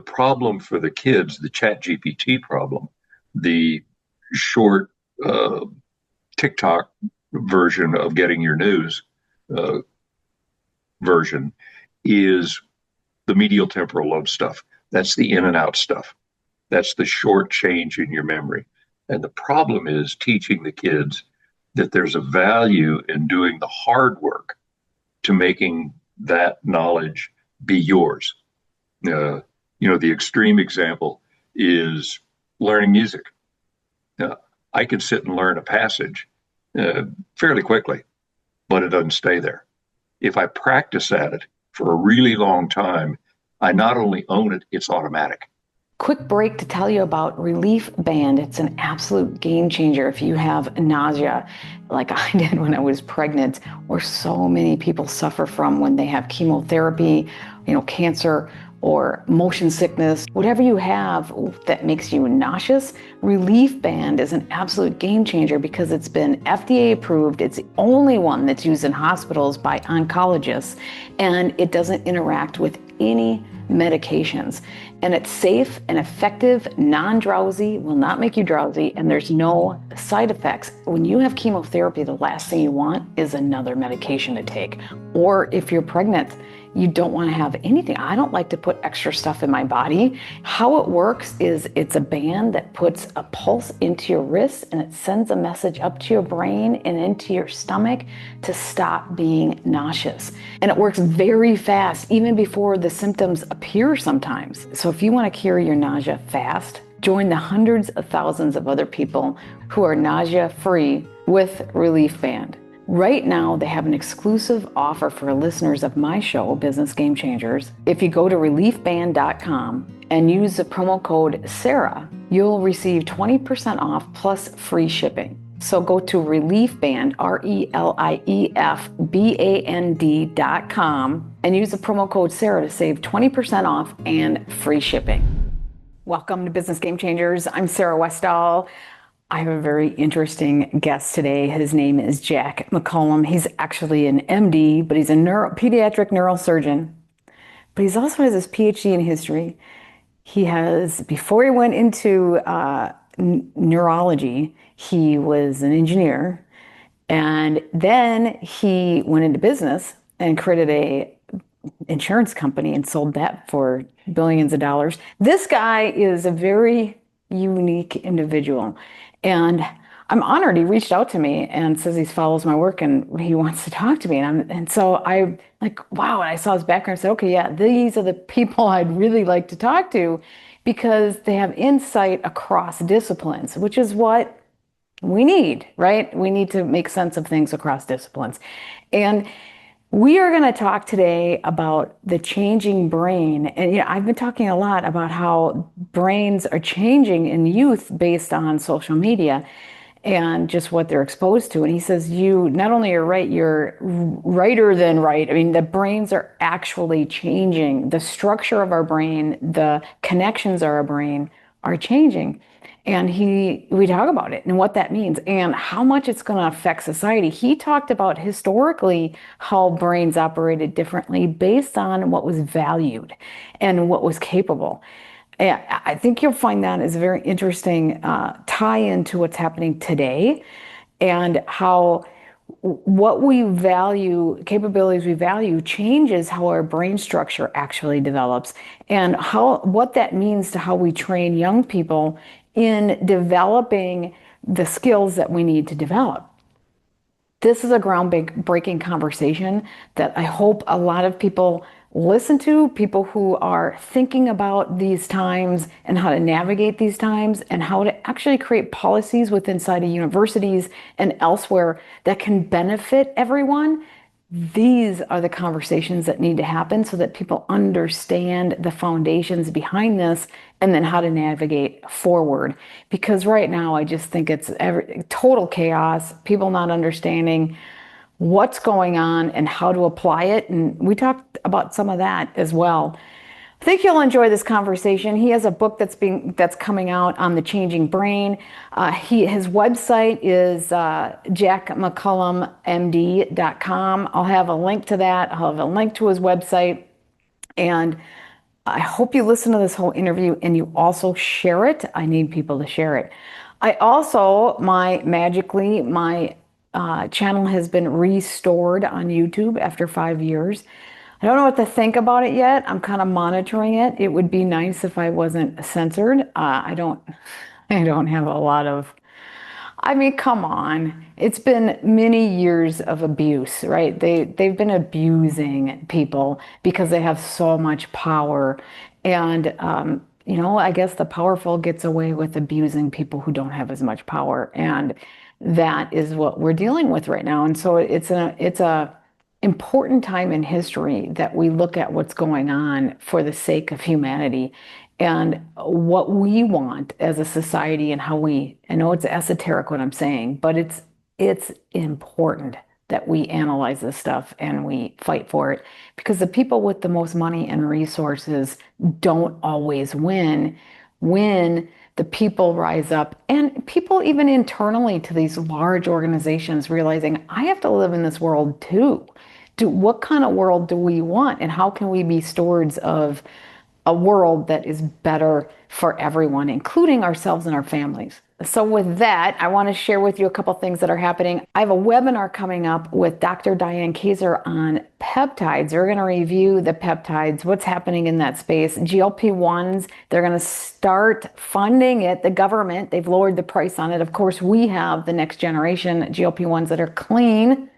problem for the kids, the Chat GPT problem, the short TikTok version of getting your news uh, version, is the medial temporal lobe stuff. That's the in and out stuff. That's the short change in your memory. And the problem is teaching the kids that there's a value in doing the hard work to making that knowledge be yours. The extreme example is learning music. I can sit and learn a passage uh, fairly quickly, but it doesn't stay there. If I practice at it for a really long time, I not only own it, it's automatic. Quick break to tell you about Relief Band. It's an absolute game changer if you have nausea, like I did when I was pregnant, or so many people suffer from when they have chemotherapy, cancer, or motion sickness. Whatever you have that makes you nauseous, Relief Band is an absolute game changer because it's been FDA approved. It's the only one that's used in hospitals by oncologists, and it doesn't interact with any medications. And it's safe and effective, non-drowsy, will not make you drowsy, and there's no side effects. When you have chemotherapy, the last thing you want is another medication to take. Or if you're pregnant, you don't want to have anything. I don't like to put extra stuff in my body. How it works is it's a band that puts a pulse into your wrist and it sends a message up to your brain and into your stomach to stop being nauseous. And it works very fast, even before the symptoms appear sometimes. So if you want to cure your nausea fast, join the hundreds of thousands of other people who are nausea-free with Relief Band. Right now, they have an exclusive offer for listeners of my show, Business Game Changers. If you go to reliefband.com and use the promo code Sarah, you'll receive 20% off plus free shipping. So go to Reliefband, RELIEFBAND.com, and use the promo code Sarah to save 20% off and free shipping. Welcome to Business Game Changers. I'm Sarah Westall. I have a very interesting guest today. His name is Jack McCallum. He's actually an MD, but he's a pediatric neurosurgeon. But he also has his PhD in history. Before he went into neurology, he was an engineer. And then he went into business and created a insurance company and sold that for billions of dollars. This guy is a very unique individual. And I'm honored he reached out to me and says he follows my work and he wants to talk to me. And so I like, wow. And I saw his background and said, okay, yeah, these are the people I'd really like to talk to because they have insight across disciplines, which is what we need, right? We need to make sense of things across disciplines. And we are going to talk today about the changing brain. And I've been talking a lot about how brains are changing in youth based on social media and just what they're exposed to. And he says, you not only are right, you're righter than right. I mean, the brains are actually changing. The structure of our brain, the connections of our brain are changing. And we talk about it and what that means and how much it's going to affect society. He talked about historically how brains operated differently based on what was valued and what was capable. And I think you'll find that is a very interesting tie-in to what's happening today and how what we value, capabilities we value, changes how our brain structure actually develops and what that means to how we train young people in developing the skills that we need to develop. This is a groundbreaking conversation that I hope a lot of people listen to, people who are thinking about these times and how to navigate these times and how to actually create policies inside of universities and elsewhere that can benefit everyone. These are the conversations that need to happen so that people understand the foundations behind this and then how to navigate forward. Because right now, I just think it's total chaos, people not understanding what's going on and how to apply it. And we talked about some of that as well. I think you'll enjoy this conversation. He has a book that's coming out on the changing brain. His website is jackmccullumMD.com. I'll have a link to that. I'll have a link to his website. And I hope you listen to this whole interview and you also share it. I need people to share it. I also, my channel has been restored on YouTube after 5 years. I don't know what to think about it yet. I'm kind of monitoring it. It would be nice if I wasn't censored. I don't have a lot of I mean, come on. It's been many years of abuse, right? They've been abusing people because they have so much power. And I guess the powerful gets away with abusing people who don't have as much power. And that is what we're dealing with right now. And so it's a important time in history that we look at what's going on for the sake of humanity and what we want as a society and how I know it's esoteric what I'm saying, but it's important that we analyze this stuff and we fight for it because the people with the most money and resources don't always win when the people rise up and people even internally to these large organizations realizing I have to live in this world too. What kind of world do we want and how can we be stewards of a world that is better for everyone, including ourselves and our families? So, with that, I want to share with you a couple things that are happening. I have a webinar coming up with Dr. Diane Kaiser on peptides. We're going to review the peptides, what's happening in that space. GLP-1s, they're going to start funding it. The government, they've lowered the price on it. Of course, we have the next generation GLP-1s that are clean,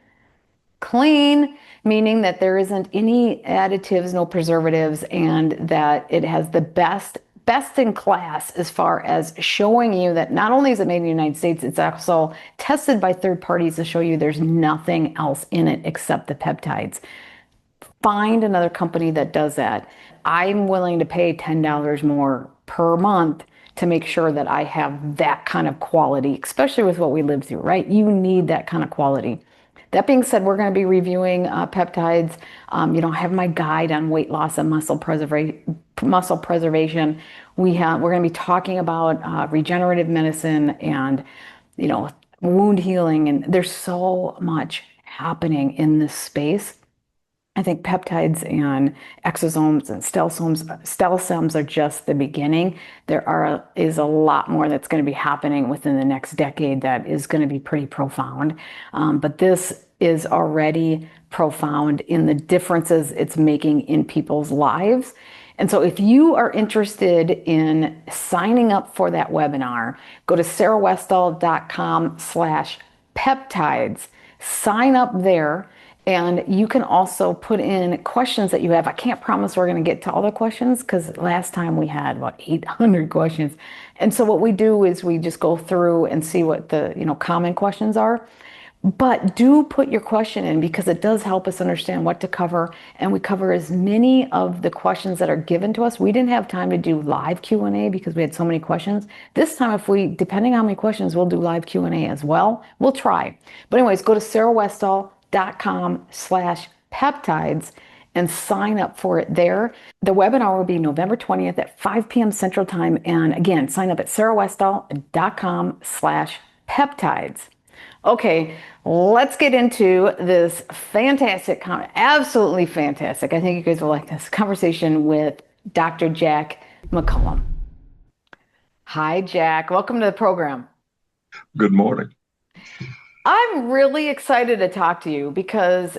meaning that there isn't any additives, no preservatives, and that it has the best in class as far as showing you that not only is it made in the United States, it's also tested by third parties to show you there's nothing else in it except the peptides. Find another company that does that. I'm willing to pay $10 more per month to make sure that I have that kind of quality, especially with what we live through, right? You need that kind of quality. That being said, we're going to be reviewing peptides. I have my guide on weight loss and muscle preservation. We're going to be talking about regenerative medicine and wound healing, and there's so much happening in this space. I think peptides and exosomes and stem cells are just the beginning. Is a lot more that's going to be happening within the next decade that is going to be pretty profound. But this is already profound in the differences it's making in people's lives. And so if you are interested in signing up for that webinar, go to sarahwestall.com/peptides. Sign up there. And you can also put in questions that you have. I can't promise we're going to get to all the questions because last time we had about 800 questions. And so what we do is we just go through and see what the common questions are. But do put your question in because it does help us understand what to cover. And we cover as many of the questions that are given to us. We didn't have time to do live Q&A because we had so many questions. This time, depending on how many questions, we'll do live Q&A as well. We'll try. But anyways, go to sarahwestall.com/peptides and sign up for it there. The webinar will be November 20th at 5 p.m. Central Time. And again, sign up at sarahwestall.com/peptides. Okay, let's get into this absolutely fantastic. I think you guys will like this conversation with Dr. Jack McCallum. Hi, Jack. Welcome to the program. Good morning. I'm really excited to talk to you because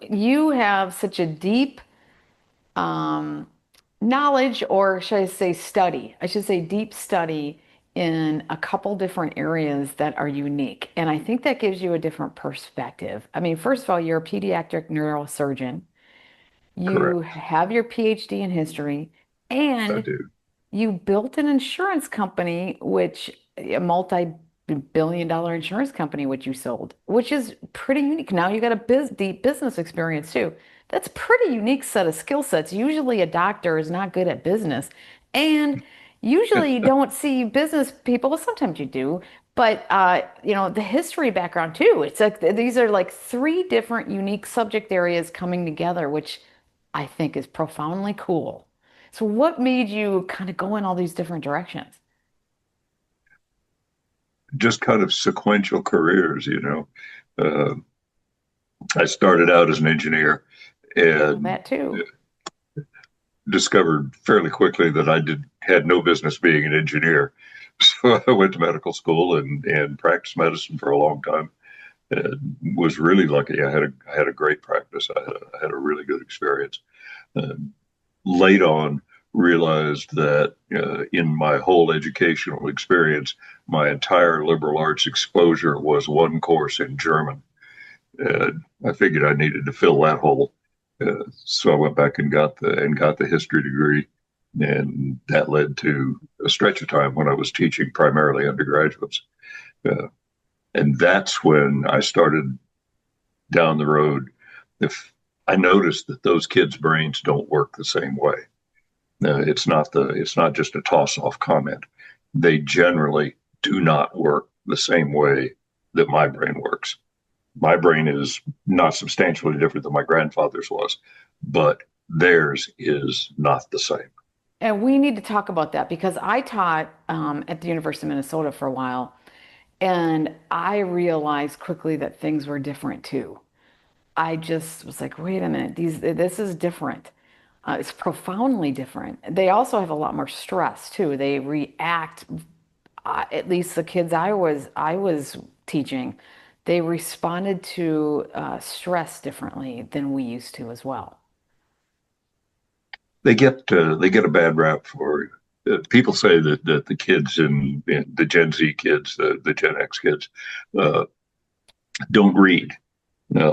you have such a deep knowledge, or should I say study? I should say deep study in a couple different areas that are unique. And I think that gives you a different perspective. I mean, first of all, you're a pediatric neurosurgeon. You Correct. have your PhD in history, I and do. you built an insurance company, a multi-billion-dollar insurance company, which you sold, which is pretty unique. Now you got a deep business experience too. That's pretty unique set of skill sets. Usually a doctor is not good at business. And usually you don't see business people, well, sometimes you do, but the history background too. It's like these are like three different unique subject areas coming together, which I think is profoundly cool. So what made you kind of go in all these different directions? Just kind of sequential careers. Uh, I started out as an engineer, Well, and that too. discovered fairly quickly that I had no business being an engineer. So I went to medical school and practiced medicine for a long time. And was really lucky. I had a great practice. I had a really good experience. Uh, Late on, realized that in my whole educational experience, my entire liberal arts exposure was one course in German. I figured I needed to fill that hole, so I went back and got the history degree, and that led to a stretch of time when I was teaching primarily undergraduates, uh, and that's when I started down the road. If I noticed that those kids' brains don't work the same way, it's not just a toss off comment. They generally do not work the same way that my brain works. My brain is not substantially different than my grandfather's was, but theirs is not the same. And we need to talk about that because I taught at the University of Minnesota for a while, and I realized quickly that things were different too. I just was like, wait a minute, this is different. It's profoundly different. They also have a lot more stress too. They react, at least the kids I was teaching, they responded to stress differently than we used to as well. They get a bad rap for people say that the kids in the Gen Z kids, the Gen X kids, uh, don't read.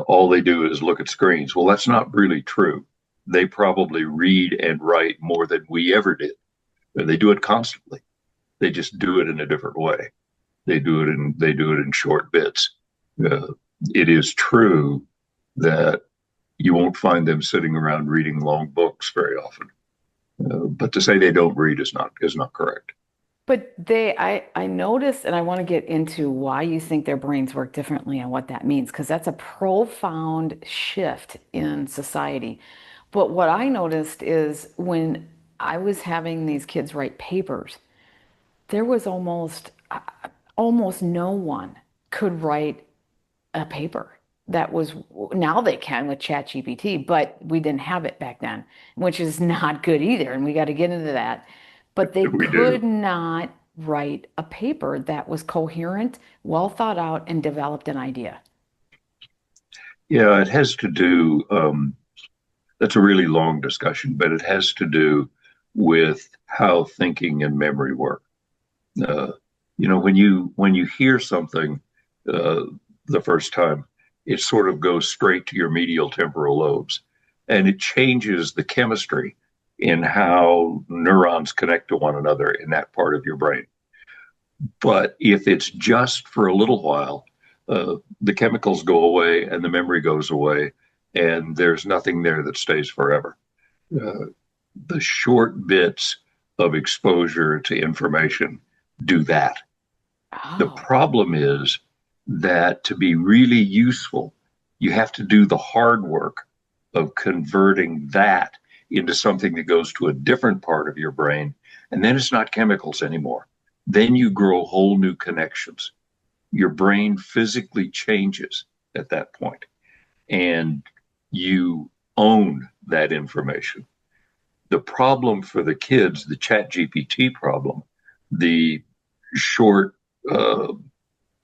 All they do is look at screens. Well, that's not really true. They probably read and write more than we ever did. And they do it constantly. They just do it in a different way. They do it in short bits. Uh, it is true that you won't find them sitting around reading long books very often. But to say they don't read is not correct. But I noticed, and I want to get into why you think their brains work differently and what that means, because that's a profound shift in society. But what I noticed is when I was having these kids write papers, there was almost no one could write a paper that was now they can with ChatGPT, but we didn't have it back then, which is not good either. And we got to get into that. But they We do. could not write a paper that was coherent, well thought out, and developed an idea. Yeah, it has to do. That's a really long discussion, but it has to do with how thinking and memory work. Uh, when you hear something uh, the first time, it sort of goes straight to your medial temporal lobes, and it changes the chemistry in how neurons connect to one another in that part of your brain. But if it's just for a little while, the chemicals go away and the memory goes away, and there's nothing there that stays forever. Uh, the short bits of exposure to information do that. The Oh, problem is that to be really useful, you have to do the hard work of converting that into something that goes to a different part of your brain. And then it's not chemicals anymore. Then you grow whole new connections. Your brain physically changes at that point, and you own that information. The problem for the kids, the chat GPT problem, the short uh,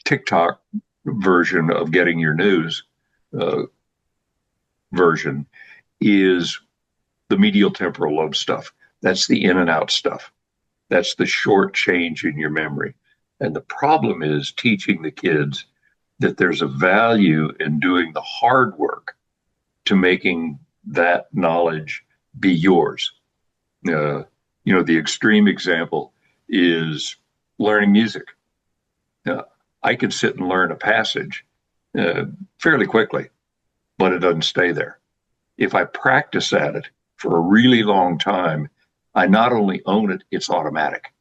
TikTok version of getting your news uh, version is the medial temporal lobe stuff. That's the in and out stuff. That's the short change in your memory. And the problem is teaching the kids that there's a value in doing the hard work to making that knowledge be yours. Uh, the extreme example is learning music. Uh, I can sit and learn a passage uh, fairly quickly, but it doesn't stay there. If I practice at it for a really long time, I not only own it, it's automatic.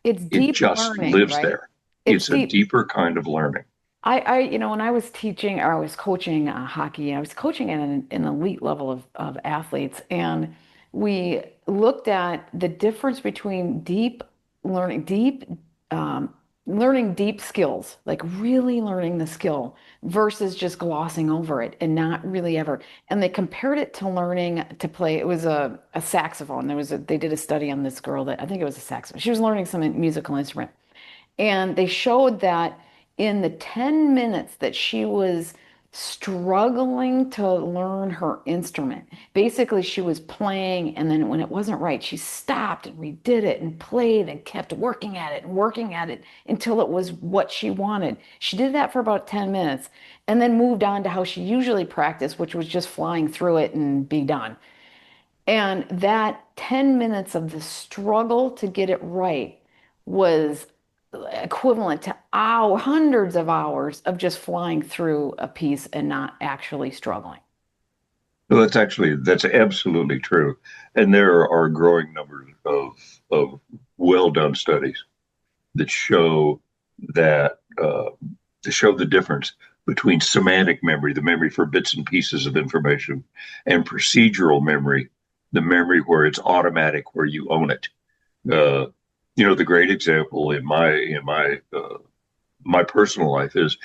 it's It deep just learning, lives right? there. It's It's a deep. deeper kind of learning. When I was teaching or I was coaching hockey, I was coaching at an elite level of athletes, and we looked at the difference between deep learning, deep learning deep skills, like really learning the skill versus just glossing over it and not really ever. And they compared it to learning to play. It was a saxophone. They did a study on this girl that I think it was a saxophone. She was learning some musical instrument. And they showed that in the 10 minutes that she was struggling to learn her instrument, basically she was playing, and then when it wasn't right, she stopped and redid it and played and kept working at it and working at it until it was what she wanted. She did that for about 10 minutes and then moved on to how she usually practiced, which was just flying through it and be done. And that 10 minutes of the struggle to get it right was equivalent to hundreds of hours of just flying through a piece and not actually struggling. So that's absolutely true. And there are growing numbers of well done studies that show that to show the difference between semantic memory, the memory for bits and pieces of information, and procedural memory, the memory where it's automatic, where you own it. Uh, the great example in my personal life is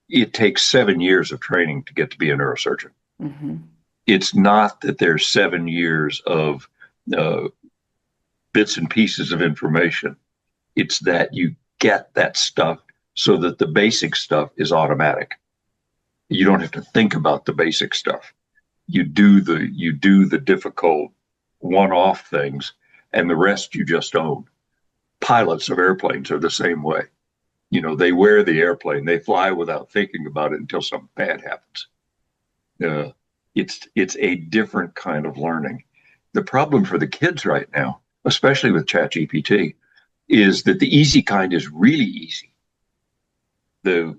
it takes 7 years of training to get to be a neurosurgeon. Mm-hmm. It's not that there's 7 years of uh, bits and pieces of information. It's that you get that stuff so that the basic stuff is automatic. You don't have to think about the basic stuff. You do the difficult one-off things, and the rest you just own. Pilots of airplanes are the same way. They wear the airplane, they fly without thinking about it until something bad happens. Uh, it's a different kind of learning. The problem for the kids right now, especially with ChatGPT, is that the easy kind is really easy. The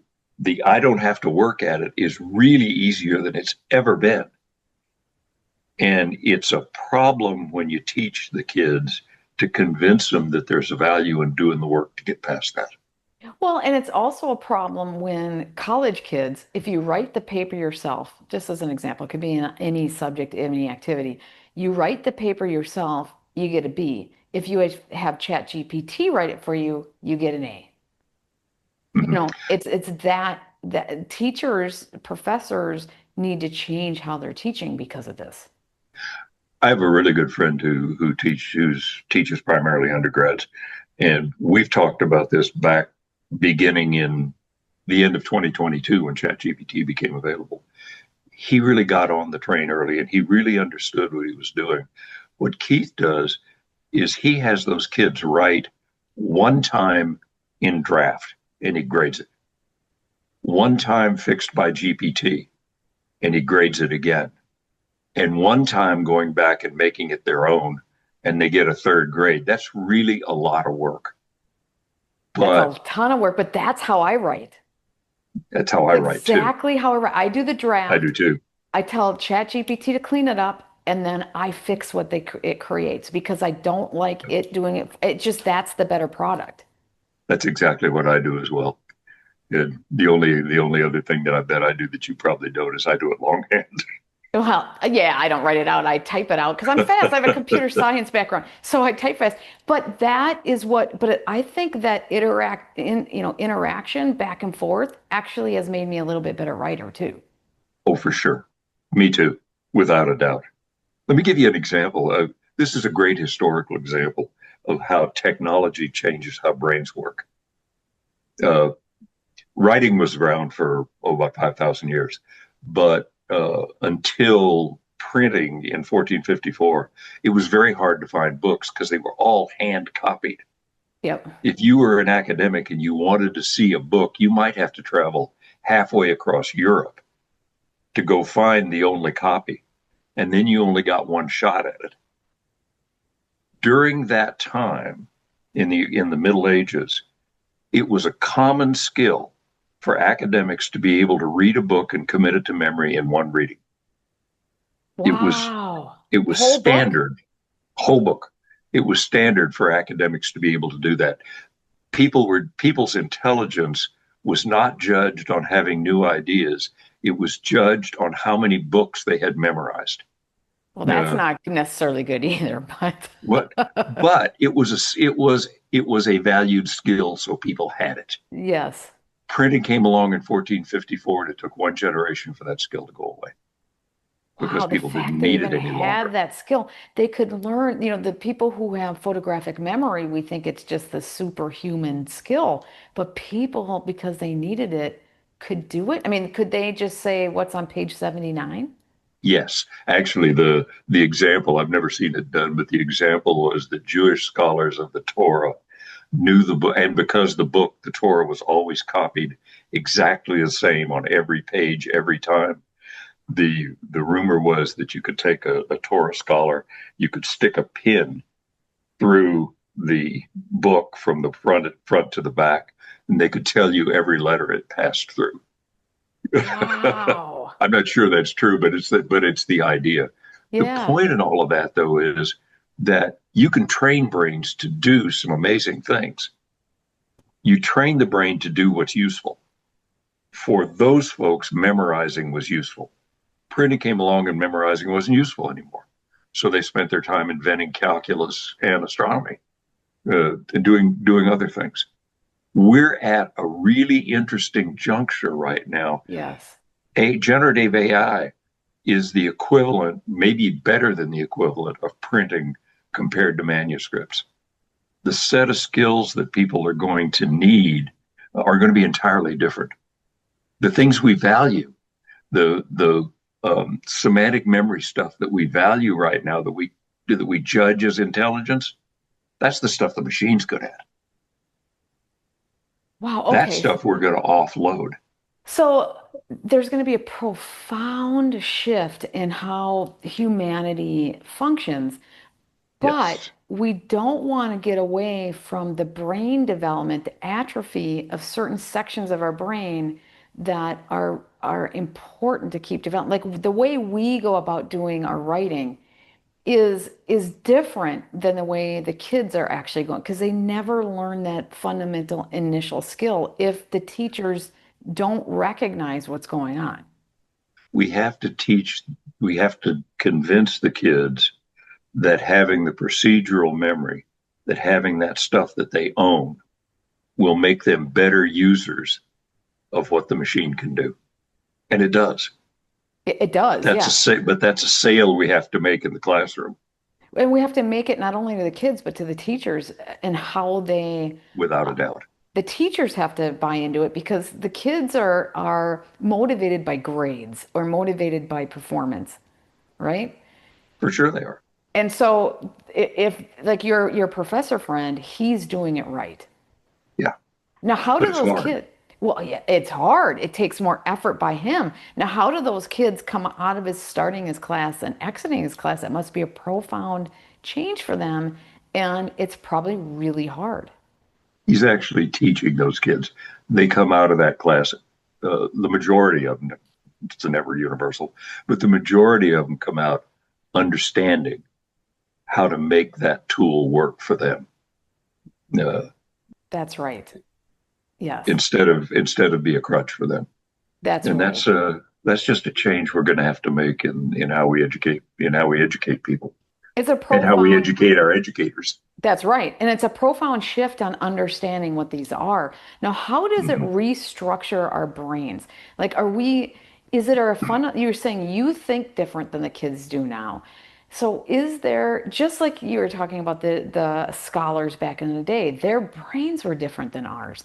I don't have to work at it is really easier than it's ever been. And it's a problem when you teach the kids to convince them that there's a value in doing the work to get past that. Well, and it's also a problem when college kids, if you write the paper yourself, just as an example, it could be in any subject, any activity, you write the paper yourself, you get a B. If you have ChatGPT write it for you, you get an A. Mhm. It's that teachers, professors need to change how they're teaching because of this. I have a really good friend who teaches primarily undergrads, and we've talked about this back beginning in the end of 2022 when ChatGPT became available. He really got on the train early, and he really understood what he was doing. What Keith does is he has those kids write one time in draft, and he grades it. One time fixed by GPT, and he grades it again. And one time going back and making it their own, and they get a third grade. That's really a lot of work. That's a But ton of work, but that's how I write. that's how I write too. Exactly how I write. I do the I do draft. too. I tell ChatGPT to clean it up, and then I fix what it creates because I don't like it doing it. It just that's the better product. That's exactly what I do as well. And the only other thing that I bet I do that you probably don't is I do it longhand. Well, yeah, I don't write it out. I type it out because I'm fast. I have a computer science background, so I type fast. But that is what. But I think that interaction back and forth actually has made me a little bit better writer too. Oh, for sure. Me too, without a doubt. Let me give you an example. This is a great historical example of how technology changes how brains work. Uh, Writing was around for about 5,000 years, but until printing in 1454, it was very hard to find books because they were all hand copied. Yep. If you were an academic and you wanted to see a book, you might have to travel halfway across Europe to go find the only copy, and then you only got one shot at it. During that time, in the Middle Ages, it was a common skill for academics to be able to read a book and commit it to memory in one reading. It was Wow. it was Whole book? standard, whole book. It was standard for academics to be able to do that. People's intelligence was not judged on having new ideas. It was judged on how many books they had memorized. Well, that's Uh, not necessarily good either, but what? But it was a valued skill, so people had it. yes. Printing came along in 1454, and it took one generation for that skill to go away Wow, because the people fact didn't they need even it any had longer. that skill, they could learn, the people who have photographic memory, we think it's just the superhuman skill, but people, because they needed it, could do it. I mean, could they just say what's on page 79? Yes, actually, the example, I've never seen it done, but the example was that Jewish scholars of the Torah knew the book, and because the book, the Torah, was always copied exactly the same on every page every time. The rumor was that you could take a Torah scholar, you could stick a pin through the book from the front to the back, and they could tell you every letter it passed through. Wow. I'm not sure that's true, but it's the idea. The Yeah. point in all of that, though, is that you can train brains to do some amazing things. You train the brain to do what's useful. For those folks, memorizing was useful. Printing came along and memorizing wasn't useful anymore. So they spent their time inventing calculus and astronomy, and doing other things. We're at a really interesting juncture right now. Yes. A generative AI is the equivalent, maybe better than the equivalent of printing compared to manuscripts. The set of skills that people are going to need are going to be entirely different. The things we value, the semantic memory stuff that we value right now, that we judge as intelligence, that's the stuff the machine's good at. Wow. That Okay. stuff we're going to offload. So there's going to be a profound shift in how humanity functions. But Yes, we don't want to get away from the brain development, the atrophy of certain sections of our brain that are important to keep developing. Like the way we go about doing our writing is different than the way the kids are actually going because they never learn that fundamental initial skill if the teachers don't recognize what's going on. we have to teach, we have to convince the kids that having the procedural memory, that having that stuff that they own, will make them better users of what the machine can do. And it does. It does, yeah. But that's a sale we have to make in the classroom, And we have to make it not only to the kids, but to the teachers and how without a doubt. the teachers have to buy into it because the kids are motivated by grades or motivated by performance, right? For sure they are. And so if like your professor friend, he's doing it right. Yeah, Now, how but do it's those hard. kids? Well, yeah, it's hard. It takes more effort by him. Now, how do those kids come out of his starting his class and exiting his class? It must be a profound change for them, and it's probably really hard. He's actually teaching those kids. They come out of that class, the majority of them, it's never universal, but the majority of them come out understanding how to make that tool work for them, uh, That's right. Yes, instead of be a crutch for them. that's And right. that's just a change we're going to have to make in how we educate people It's a and how we profound, educate our educators. that's right. And it's a profound shift on understanding what these are. Now, how does it Mm-hmm. restructure our brains? Like, is it our fun? You're saying you think different than the kids do now. So is there, just like you were talking about the scholars back in the day, their brains were different than ours.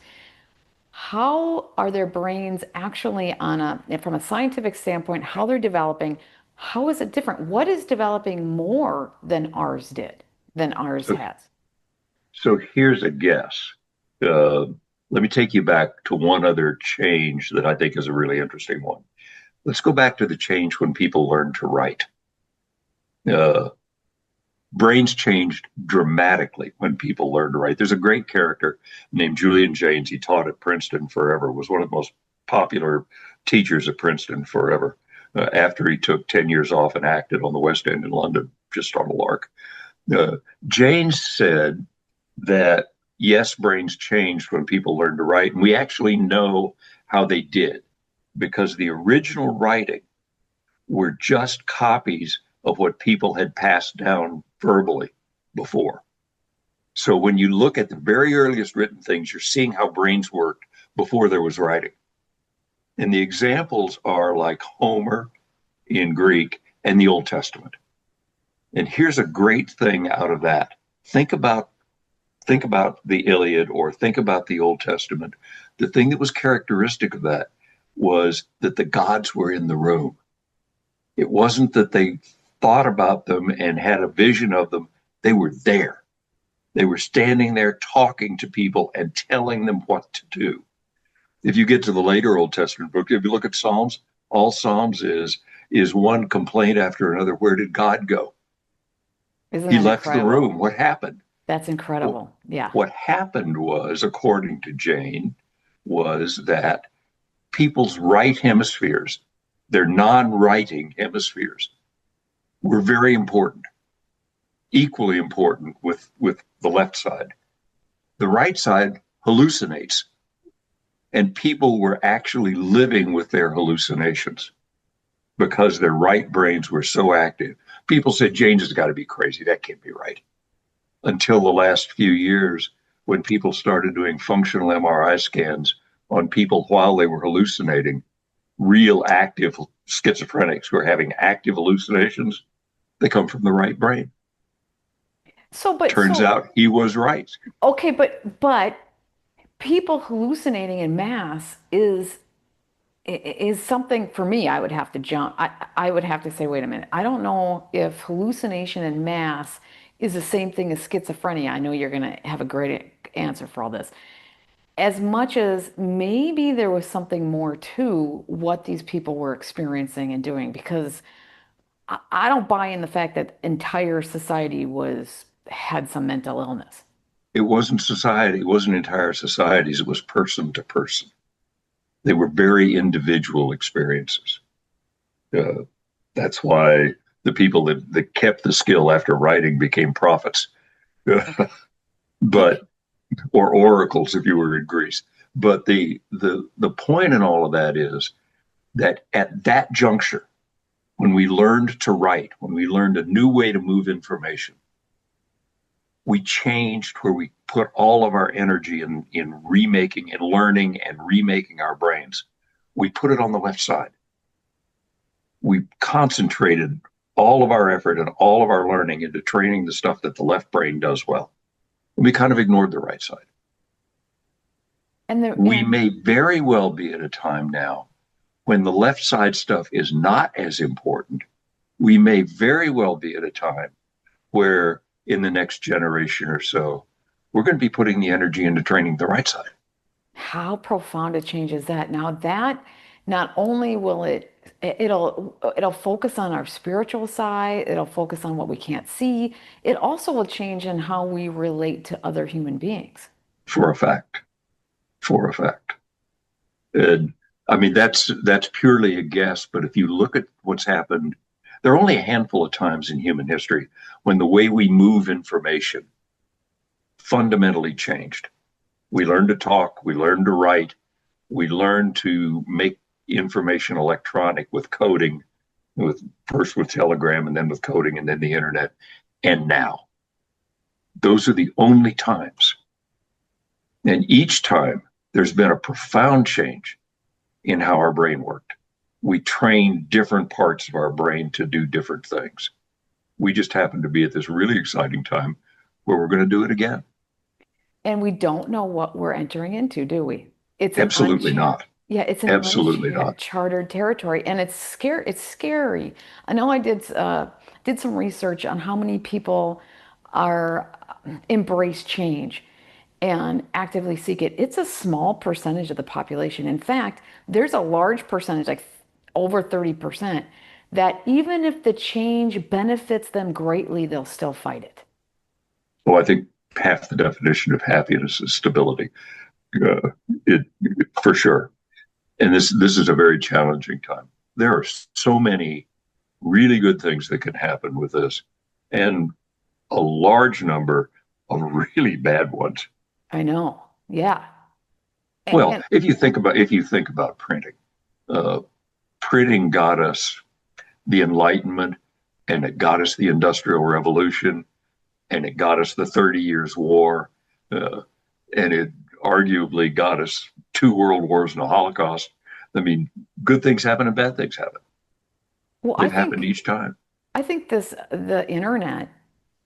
How are their brains actually from a scientific standpoint, how they're developing? How is it different? What is developing more than ours So, has? so here's a guess. Uh, Let me take you back to one other change that I think is a really interesting one. Let's go back to the change when people learned to write. Uh, Brains changed dramatically when people learned to write. There's a great character named Julian Jaynes. He taught at Princeton forever, was one of the most popular teachers at Princeton forever. After he took 10 years off and acted on the West End in London, just on a lark. Uh, Jaynes said that yes, brains changed when people learned to write. And we actually know how they did because the original writing were just copies of what people had passed down verbally before. So when you look at the very earliest written things, you're seeing how brains worked before there was writing. And the examples are like Homer in Greek and the Old Testament. And here's a great thing out of that. Think about think about the Iliad or think about the Old Testament. The thing that was characteristic of that was that the gods were in the room. It wasn't that they thought about them and had a vision of them. They were there. They were standing there talking to people and telling them what to do. If you get to the later Old Testament book, if you look at Psalms, all Psalms is one complaint after another. Where did God go? Isn't He that left the incredible? room. What happened? That's Well, incredible. Yeah. what happened was, according to Jane, was that people's right hemispheres, their non-writing hemispheres, were very important, equally important with the left side. The right side hallucinates, and people were actually living with their hallucinations because their right brains were so active. People said, Jane's has got to be crazy. That can't be right. Until the last few years, when people started doing functional MRI scans on people while they were hallucinating, real active schizophrenics who are having active hallucinations, they come from the right brain. So, but Turns so out he was right. okay, but people hallucinating in mass is something for me. I would have to jump. I would have to say, wait a minute. I don't know if hallucination in mass is the same thing as schizophrenia. I know you're going to have a great answer for all this. As much as maybe there was something more to what these people were experiencing and doing, because I don't buy in the fact that entire society was had some mental illness. It wasn't society, it wasn't entire societies, it was person to person. They were very individual experiences. Uh, that's why the people that kept the skill after writing became prophets, Okay. but or oracles if you were in Greece. But the point in all of that is that at that juncture, when we learned to write, when we learned a new way to move information, we changed where we put all of our energy in remaking and learning and remaking our brains. We put it on the left side. We concentrated all of our effort and all of our learning into training the stuff that the left brain does well. And we kind of ignored the right side. And the We and may very well be at a time now when the left side stuff is not as important. We may very well be at a time where in the next generation or so, we're going to be putting the energy into training the right side. how profound a change is that? Now that not only will it'll focus on our spiritual side, it'll focus on what we can't see. It also will change in how we relate to other human beings. For a fact. For a fact. And I mean, that's purely a guess, but if you look at what's happened, there are only a handful of times in human history when the way we move information fundamentally changed. We learned to talk, we learned to write, we learned to make information electronic with coding, with first with telegram and then with coding and then the internet. And now, those are the only times. And each time there's been a profound change in how our brain worked. We trained different parts of our brain to do different things. We just happen to be at this really exciting time where we're going to do it again. And we don't know what we're entering into, do we? It's an Absolutely unchar not. Yeah, it's an Absolutely not. uncharted territory, and it's scary. It's scary. I know I did some research on how many people are embrace change and actively seek it. It's a small percentage of the population. In fact, there's a large percentage, like over 30%, that even if the change benefits them greatly, they'll still fight it. Well, I think half the definition of happiness is stability, uh, for sure. And this is a very challenging time. There are so many really good things that can happen with this, and a large number of really bad ones. I know. Yeah. Well, And if you think about printing, uh, printing got us the Enlightenment and it got us the Industrial Revolution, and it got us the 30 Years' War, uh, and it arguably got us two world wars and a Holocaust. I mean, good things happen and bad things happen. Well, They've happened each time. I think the internet,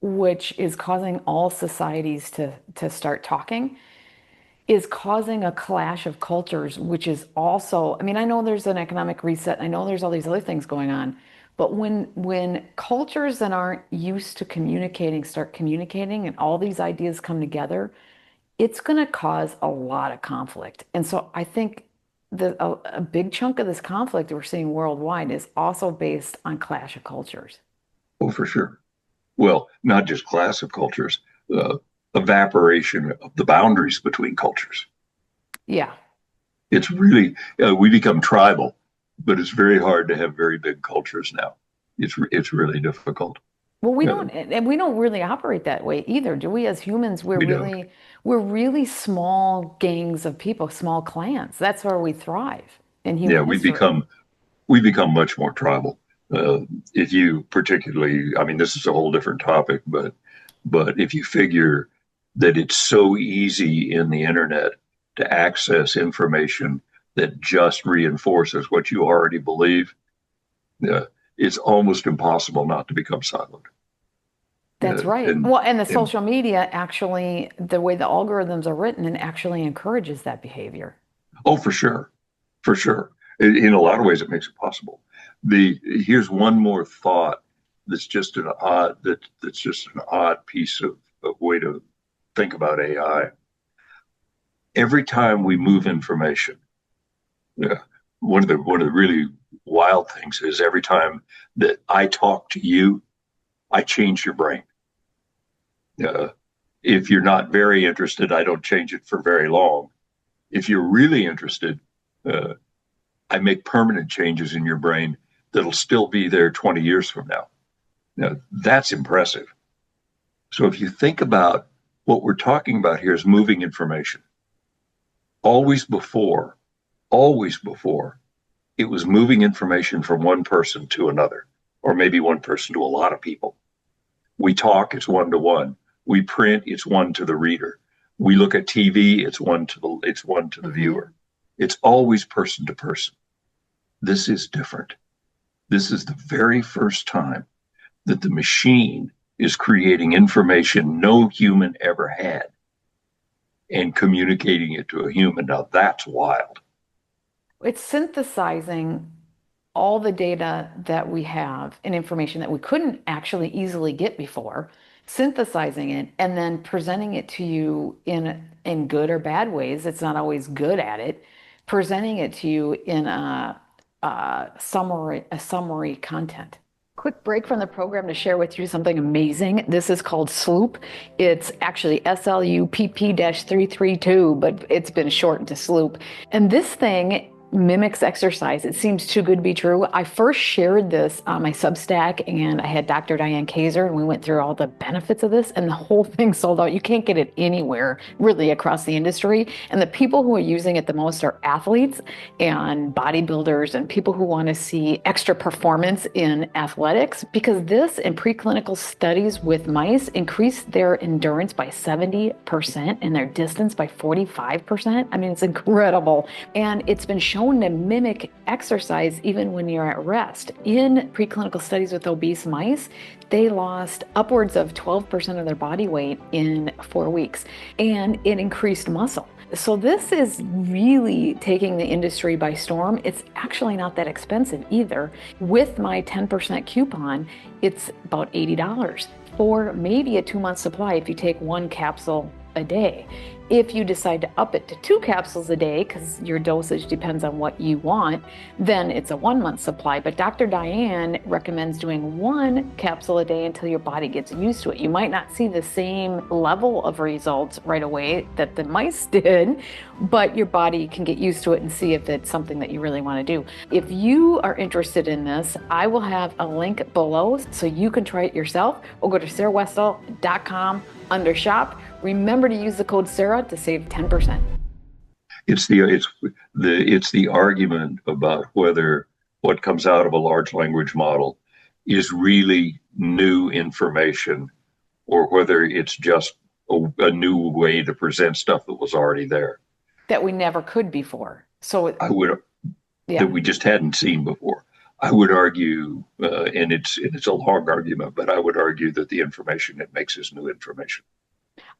which is causing all societies to start talking, is causing a clash of cultures, which is also, I mean, I know there's an economic reset, I know there's all these other things going on, but when cultures that aren't used to communicating start communicating and all these ideas come together, it's going to cause a lot of conflict. And so I think a big chunk of this conflict we're seeing worldwide is also based on clash of cultures. Oh, for sure. Well, not just class of cultures, uh, evaporation of the boundaries between cultures. Yeah. It's really, we become tribal, but it's very hard to have very big cultures now. It's really difficult. Well, we Uh, don't, and we don't really operate that way either, do we? As humans, we don't. we're really small gangs of people, small clans. That's where we thrive in Yeah, human history. we become much more tribal. Uh, if you particularly, I mean, this is a whole different topic, but if you figure that it's so easy in the internet to access information that just reinforces what you already believe, uh, it's almost impossible not to become silent. That's right. And Well, and the and social media actually, the way the algorithms are written, and actually encourages that behavior. oh, for sure, for sure. In a lot of ways, it makes it possible. The Here's one more thought that's just an odd piece of way to think about AI. Every time we move information, yeah, one of the really wild things is every time that I talk to you, I change your brain. Uh, if you're not very interested, I don't change it for very long. If you're really interested, uh, I make permanent changes in your brain that'll still be there 20 years from now. Now, that's impressive. So if you think about what we're talking about here is moving information. Always before, always before, it was moving information from one person to another, or maybe one person to a lot of people. We talk, it's one to one. We print, it's one to the reader. We look at TV, it's one to the Hmm. viewer. It's always person to person. This is different. This is the very first time that the machine is creating information no human ever had and communicating it to a human. Now that's wild. It's synthesizing all the data that we have and information that we couldn't actually easily get before, synthesizing it and then presenting it to you in good or bad ways. It's not always good at it. Presenting it to you in a summary content. Quick break from the program to share with you something amazing. This is called Sloop. It's actually SLUPP-332, but it's been shortened to Sloop. And this thing mimics exercise. It seems too good to be true. I first shared this on my Substack and I had Dr. Diane Kaiser and we went through all the benefits of this and the whole thing sold out. You can't get it anywhere really across the industry. And the people who are using it the most are athletes and bodybuilders and people who want to see extra performance in athletics because this and preclinical studies with mice increased their endurance by 70% and their distance by 45%. I mean, it's incredible. And it's been shown to mimic exercise even when you're at rest. In preclinical studies with obese mice, they lost upwards of 12% of their body weight in 4 weeks, and it increased muscle. So this is really taking the industry by storm. It's actually not that expensive either. With my 10% coupon, it's about $80 for maybe a 2-month supply if you take one capsule a day. If you decide to up it to 2 capsules a day, because your dosage depends on what you want, then it's a 1-month supply. But Dr. Diane recommends doing 1 capsule a day until your body gets used to it. You might not see the same level of results right away that the mice did, but your body can get used to it and see if it's something that you really want to do. If you are interested in this, I will have a link below so you can try it yourself, or go to sarahwestall.com under shop. Remember to use the code Sarah to save 10%. It's the argument about whether what comes out of a large language model is really new information or whether it's just a new way to present stuff that was already there. that we never could before. So, I would yeah, that we just hadn't seen before. I would argue, and it's a long argument, but I would argue that the information it makes is new information.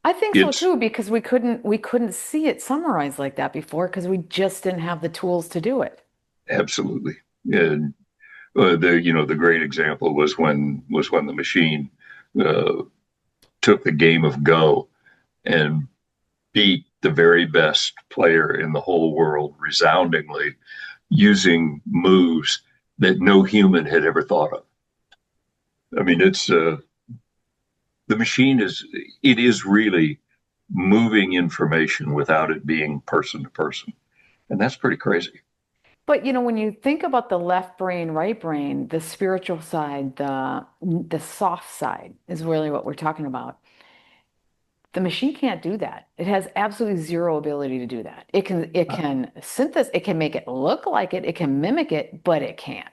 I think so It's too, because we couldn't see it summarized like that before because we just didn't have the tools to do it. absolutely, and the great example was when the machine uh, took the game of Go and beat the very best player in the whole world resoundingly using moves that no human had ever thought of. I mean, it's the machine is really moving information without it being person to person, and that's pretty crazy. But when you think about the left brain, right brain, the spiritual side, the soft side is really what we're talking about. The machine can't do that. It has absolutely zero ability to do that. It can synthesize, it can make it look like it can mimic it, but it can't.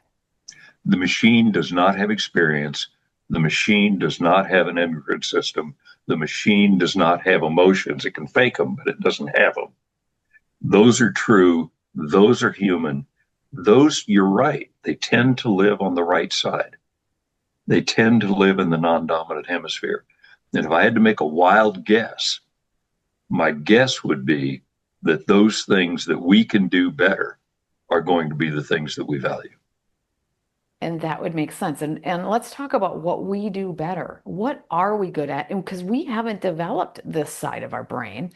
The machine does not have experience. The machine does not have an endocrine system. The machine does not have emotions. It can fake them, but it doesn't have them. Those are true. Those are human. Those, you're right, they tend to live on the right side. They tend to live in the non dominant hemisphere. And if I had to make a wild guess, my guess would be that those things that we can do better are going to be the things that we value. And that would make sense. And let's talk about what we do better. What are we good at? And because we haven't developed this side of our brain,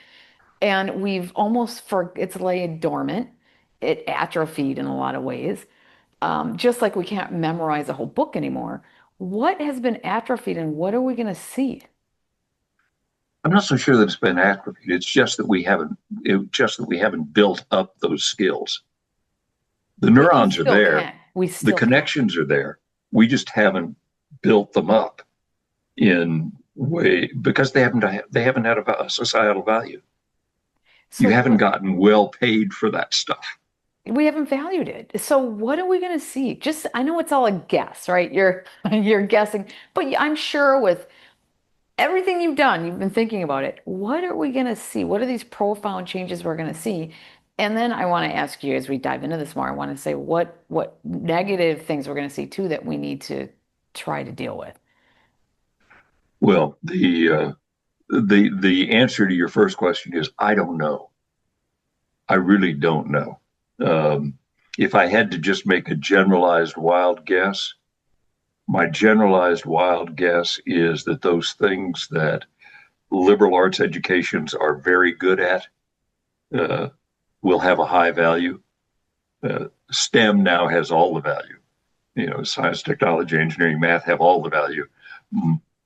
and we've almost it's laid dormant. It atrophied in a lot of ways. Just like we can't memorize a whole book anymore. What has been atrophied and what are we going to see? I'm not so sure that it's been atrophied. It's just that we haven't built up those skills. The But you neurons are still there, can. We the still can. connections are there. We just haven't built them up in way because they haven't had a societal value. So You haven't what gotten well paid for that stuff. we haven't valued it. So what are we going to see? Just I know it's all a guess, right? You're you're guessing, but I'm sure with everything you've done, you've been thinking about it. What are we going to see? What are these profound changes we're going to see? And then I want to ask you as we dive into this more, I want to say what negative things we're going to see too that we need to try to deal with. Well, the answer to your first question is I don't know. I really don't know. Um, if I had to just make a generalized wild guess, my generalized wild guess is that those things that liberal arts educations are very good at uh, will have a high value. STEM now has all the value. Science, technology, engineering, math have all the value.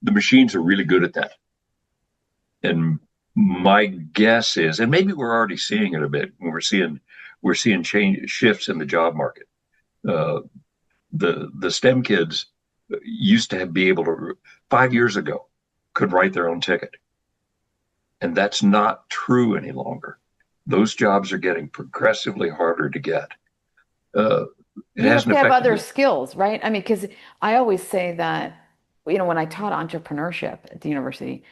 The machines are really good at that. And my guess is, and maybe we're already seeing it a bit when we're seeing change shifts in the job market. Uh, the STEM kids used to be able to 5 years ago could write their own ticket, and that's not true any longer. Those jobs are getting progressively harder to get. Uh, it You have hasn't to have affected other the skills, right? I mean, because I always say that, when I taught entrepreneurship at the university,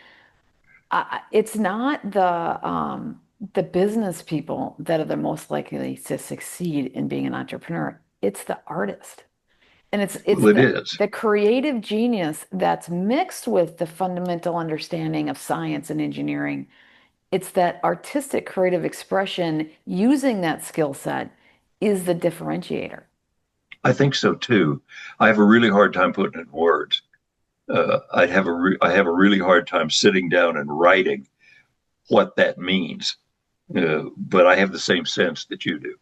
it's not the business people that are the most likely to succeed in being an entrepreneur. It's the artist. And it's well, it the is. the creative genius that's mixed with the fundamental understanding of science and engineering. It's that artistic creative expression using that skill set is the differentiator. I think so too. I have a really hard time putting it in words. I have a really hard time sitting down and writing what that means. But I have the same sense that you do.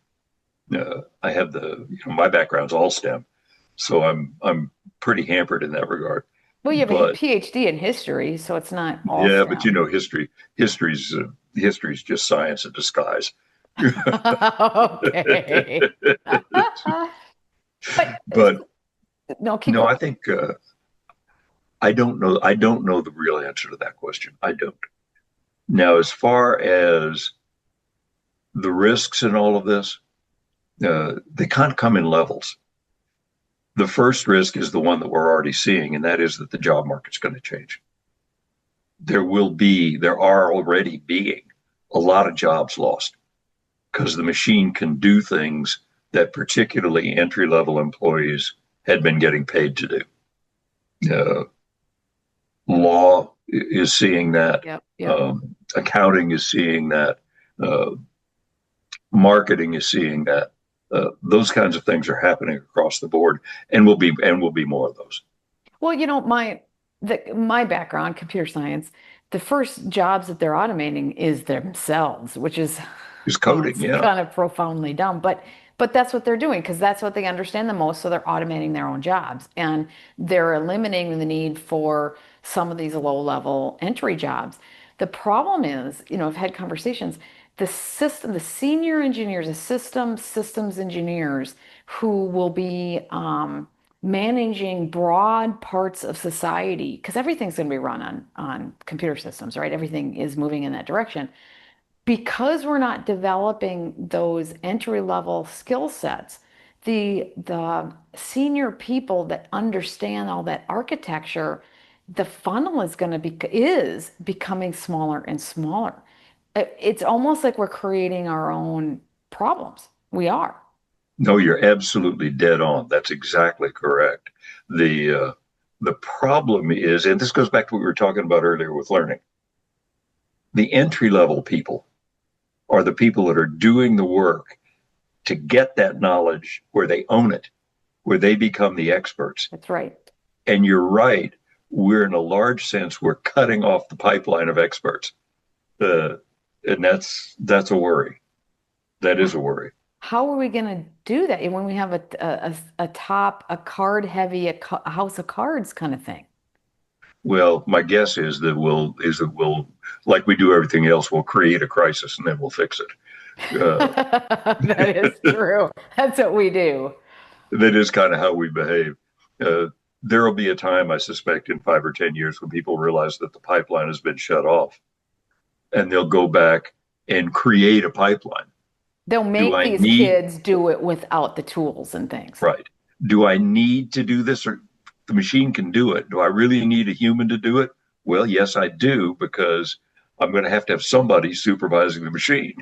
I have my background's all STEM, so I'm pretty hampered in that regard. Well, you have a But PhD in history, so it's not all yeah, but STEM. history's just science in disguise. Okay. But But no, keep no, going. I think I don't know. I don't know the real answer to that question. I don't. Now, as far as the risks in all of this, they kind of come in levels. The first risk is the one that we're already seeing, and that is that the job market's going to change. There are already being a lot of jobs lost because the machine can do things that particularly entry level employees had been getting paid to do. Law is seeing that. Yep. Yep. Accounting is seeing that. Uh, Marketing is seeing that. Those kinds of things are happening across the board, and will be more of those. Well, my background, computer science, the first jobs that they're automating is themselves, which is Is coding, it's yeah. kind of profoundly dumb, but that's what they're doing because that's what they understand the most, so they're automating their own jobs and they're eliminating the need for some of these low-level entry jobs. The problem is, I've had conversations, the senior engineers, the systems engineers who will be managing broad parts of society, because everything's going to be run on computer systems, right? Everything is moving in that direction. Because we're not developing those entry level skill sets, the senior people that understand all that architecture, the funnel is becoming smaller and smaller. It's almost like we're creating our own problems. We are. No, you're absolutely dead on. That's exactly correct. The problem is, and this goes back to what we were talking about earlier with learning. The entry level people are the people that are doing the work to get that knowledge where they own it, where they become the experts. That's right. And you're right. We're in a large sense, we're cutting off the pipeline of experts. And that's a worry. That is a worry. How are we going to do that when we have a card heavy, a house of cards kind of thing? Well, my guess is that we'll, like we do everything else, we'll create a crisis and then we'll fix it. That is true. That's what we do. That is kind of how we behave. There will be a time, I suspect, in 5 or 10 years when people realize that the pipeline has been shut off, and they'll go back and create a pipeline. They'll Do make I these need kids do it without the tools and things. right? Do I need to do this, or the machine can do it? Do I really need a human to do it? Well, yes, I do, because I'm going to have somebody supervising the machine.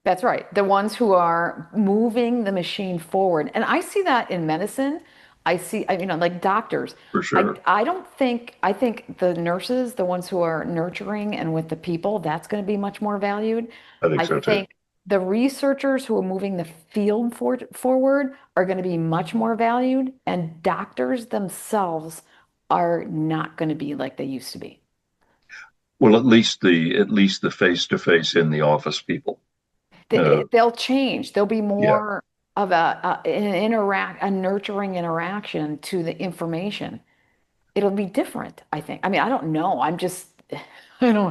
That's right. The ones who are moving the machine forward. And I see that in medicine. Like doctors. For sure. I think the nurses, the ones who are nurturing and with the people, that's going to be much more valued. I think I so too. think the researchers who are moving the field forward are going to be much more valued, and doctors themselves are not going to be like they used to be. Well, at least the face to face in the office people. Uh, They'll change. There'll be yeah, more of a nurturing interaction to the information. It'll be different, I think. I mean, I don't know. I don't know.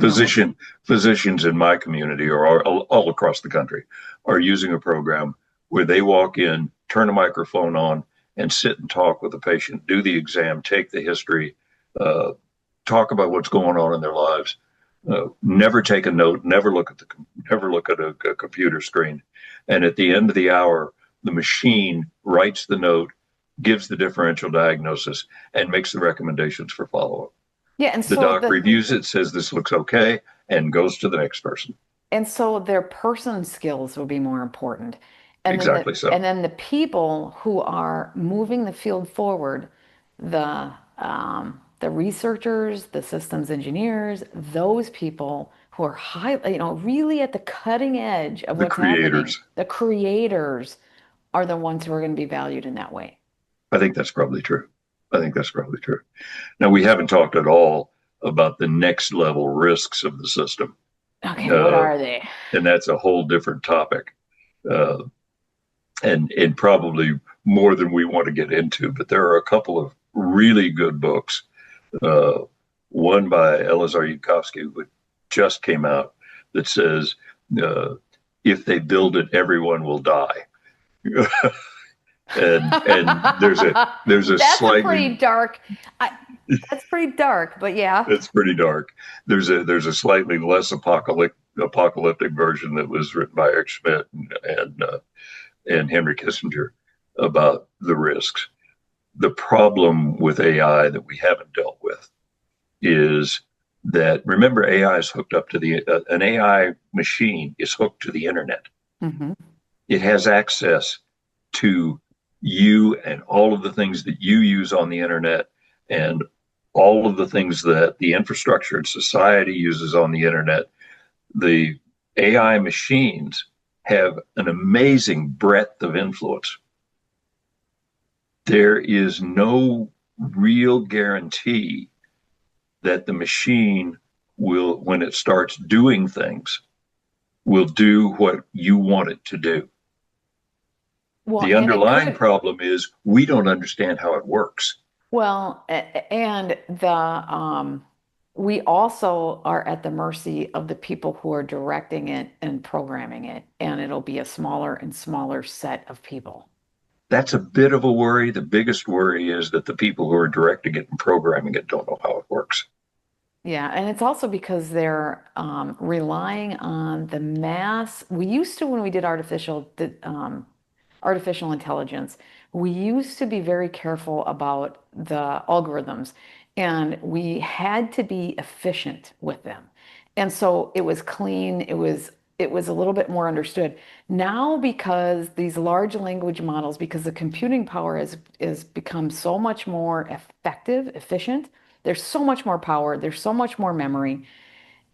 physicians in my community or all across the country are using a program where they walk in, turn a microphone on, and sit and talk with the patient, do the exam, take the history, uh, talk about what's going on in their lives. Never take a note, never look at a computer screen, and at the end of the hour, the machine writes the note, gives the differential diagnosis, and makes the recommendations for follow up. Yeah, and The so doc reviews it, says this looks okay, and goes to the next person. their person skills will be more important. Exactly so. And then the people who are moving the field forward, the researchers, the systems engineers, those people who are really at the cutting edge of The what's happening, creators. the creators are the ones who are going to be valued in that way. I think that's probably true. I think that's probably true. Now, we haven't talked at all about the next level risks of the system. Okay, what Uh, are they? and that's a whole different topic. Uh, and probably more than we want to get into, but there are a couple of really good books. Uh, One by Elazar Yudkowsky, which just came out, that says, uh, if they build it, everyone will die. And there's a That's a pretty slightly dark. I, that's pretty dark, but yeah. it's pretty dark. There's a slightly less apocalyptic version that was written by Eric Schmidt and Henry Kissinger about the risks. the problem with AI that we haven't dealt with is that, remember, AI is hooked up to an AI machine is hooked to the internet. Hmm. It has access to you and all of the things that you use on the internet and all of the things that the infrastructure and society uses on the internet. The AI machines have an amazing breadth of influence. There is no real guarantee that the machine will, when it starts doing things, will do what you want it to do. Well, The and it underlying could. problem is we don't understand how it works. Well, and we also are at the mercy of the people who are directing it and programming it, and it'll be a smaller and smaller set of people. That's a bit of a worry. The biggest worry is that the people who are directing it and programming it don't know how it works. Yeah, and it's also because they're relying on the mass. We used to, when we did artificial intelligence, we used to be very careful about the algorithms, and we had to be efficient with them. And so it was clean, it was a little bit more understood. Now, because these large language models, because the computing power has become so much more effective, efficient, there's so much more power, there's so much more memory,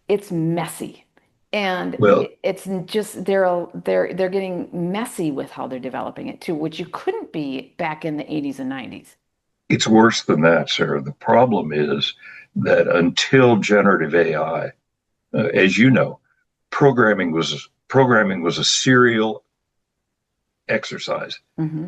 it's messy. And Well, it's just they're getting messy with how they're developing it too, which you couldn't be back in the 80s and 90s. it's worse than that, Sarah. The problem is that until generative AI, as you know, programming was a serial exercise. Hmm.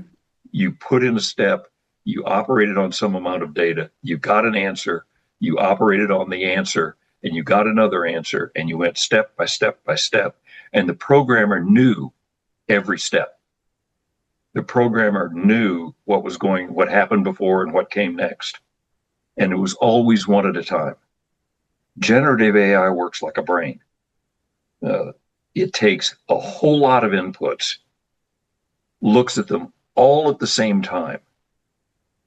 You put in a step, you operated on some amount of data, you got an answer, you operated on the answer, and you got another answer, and you went step by step by step. And the programmer knew every step. The programmer knew what happened before and what came next. And it was always one at a time. Generative AI works like a brain. Uh, it takes a whole lot of inputs, looks at them all at the same time,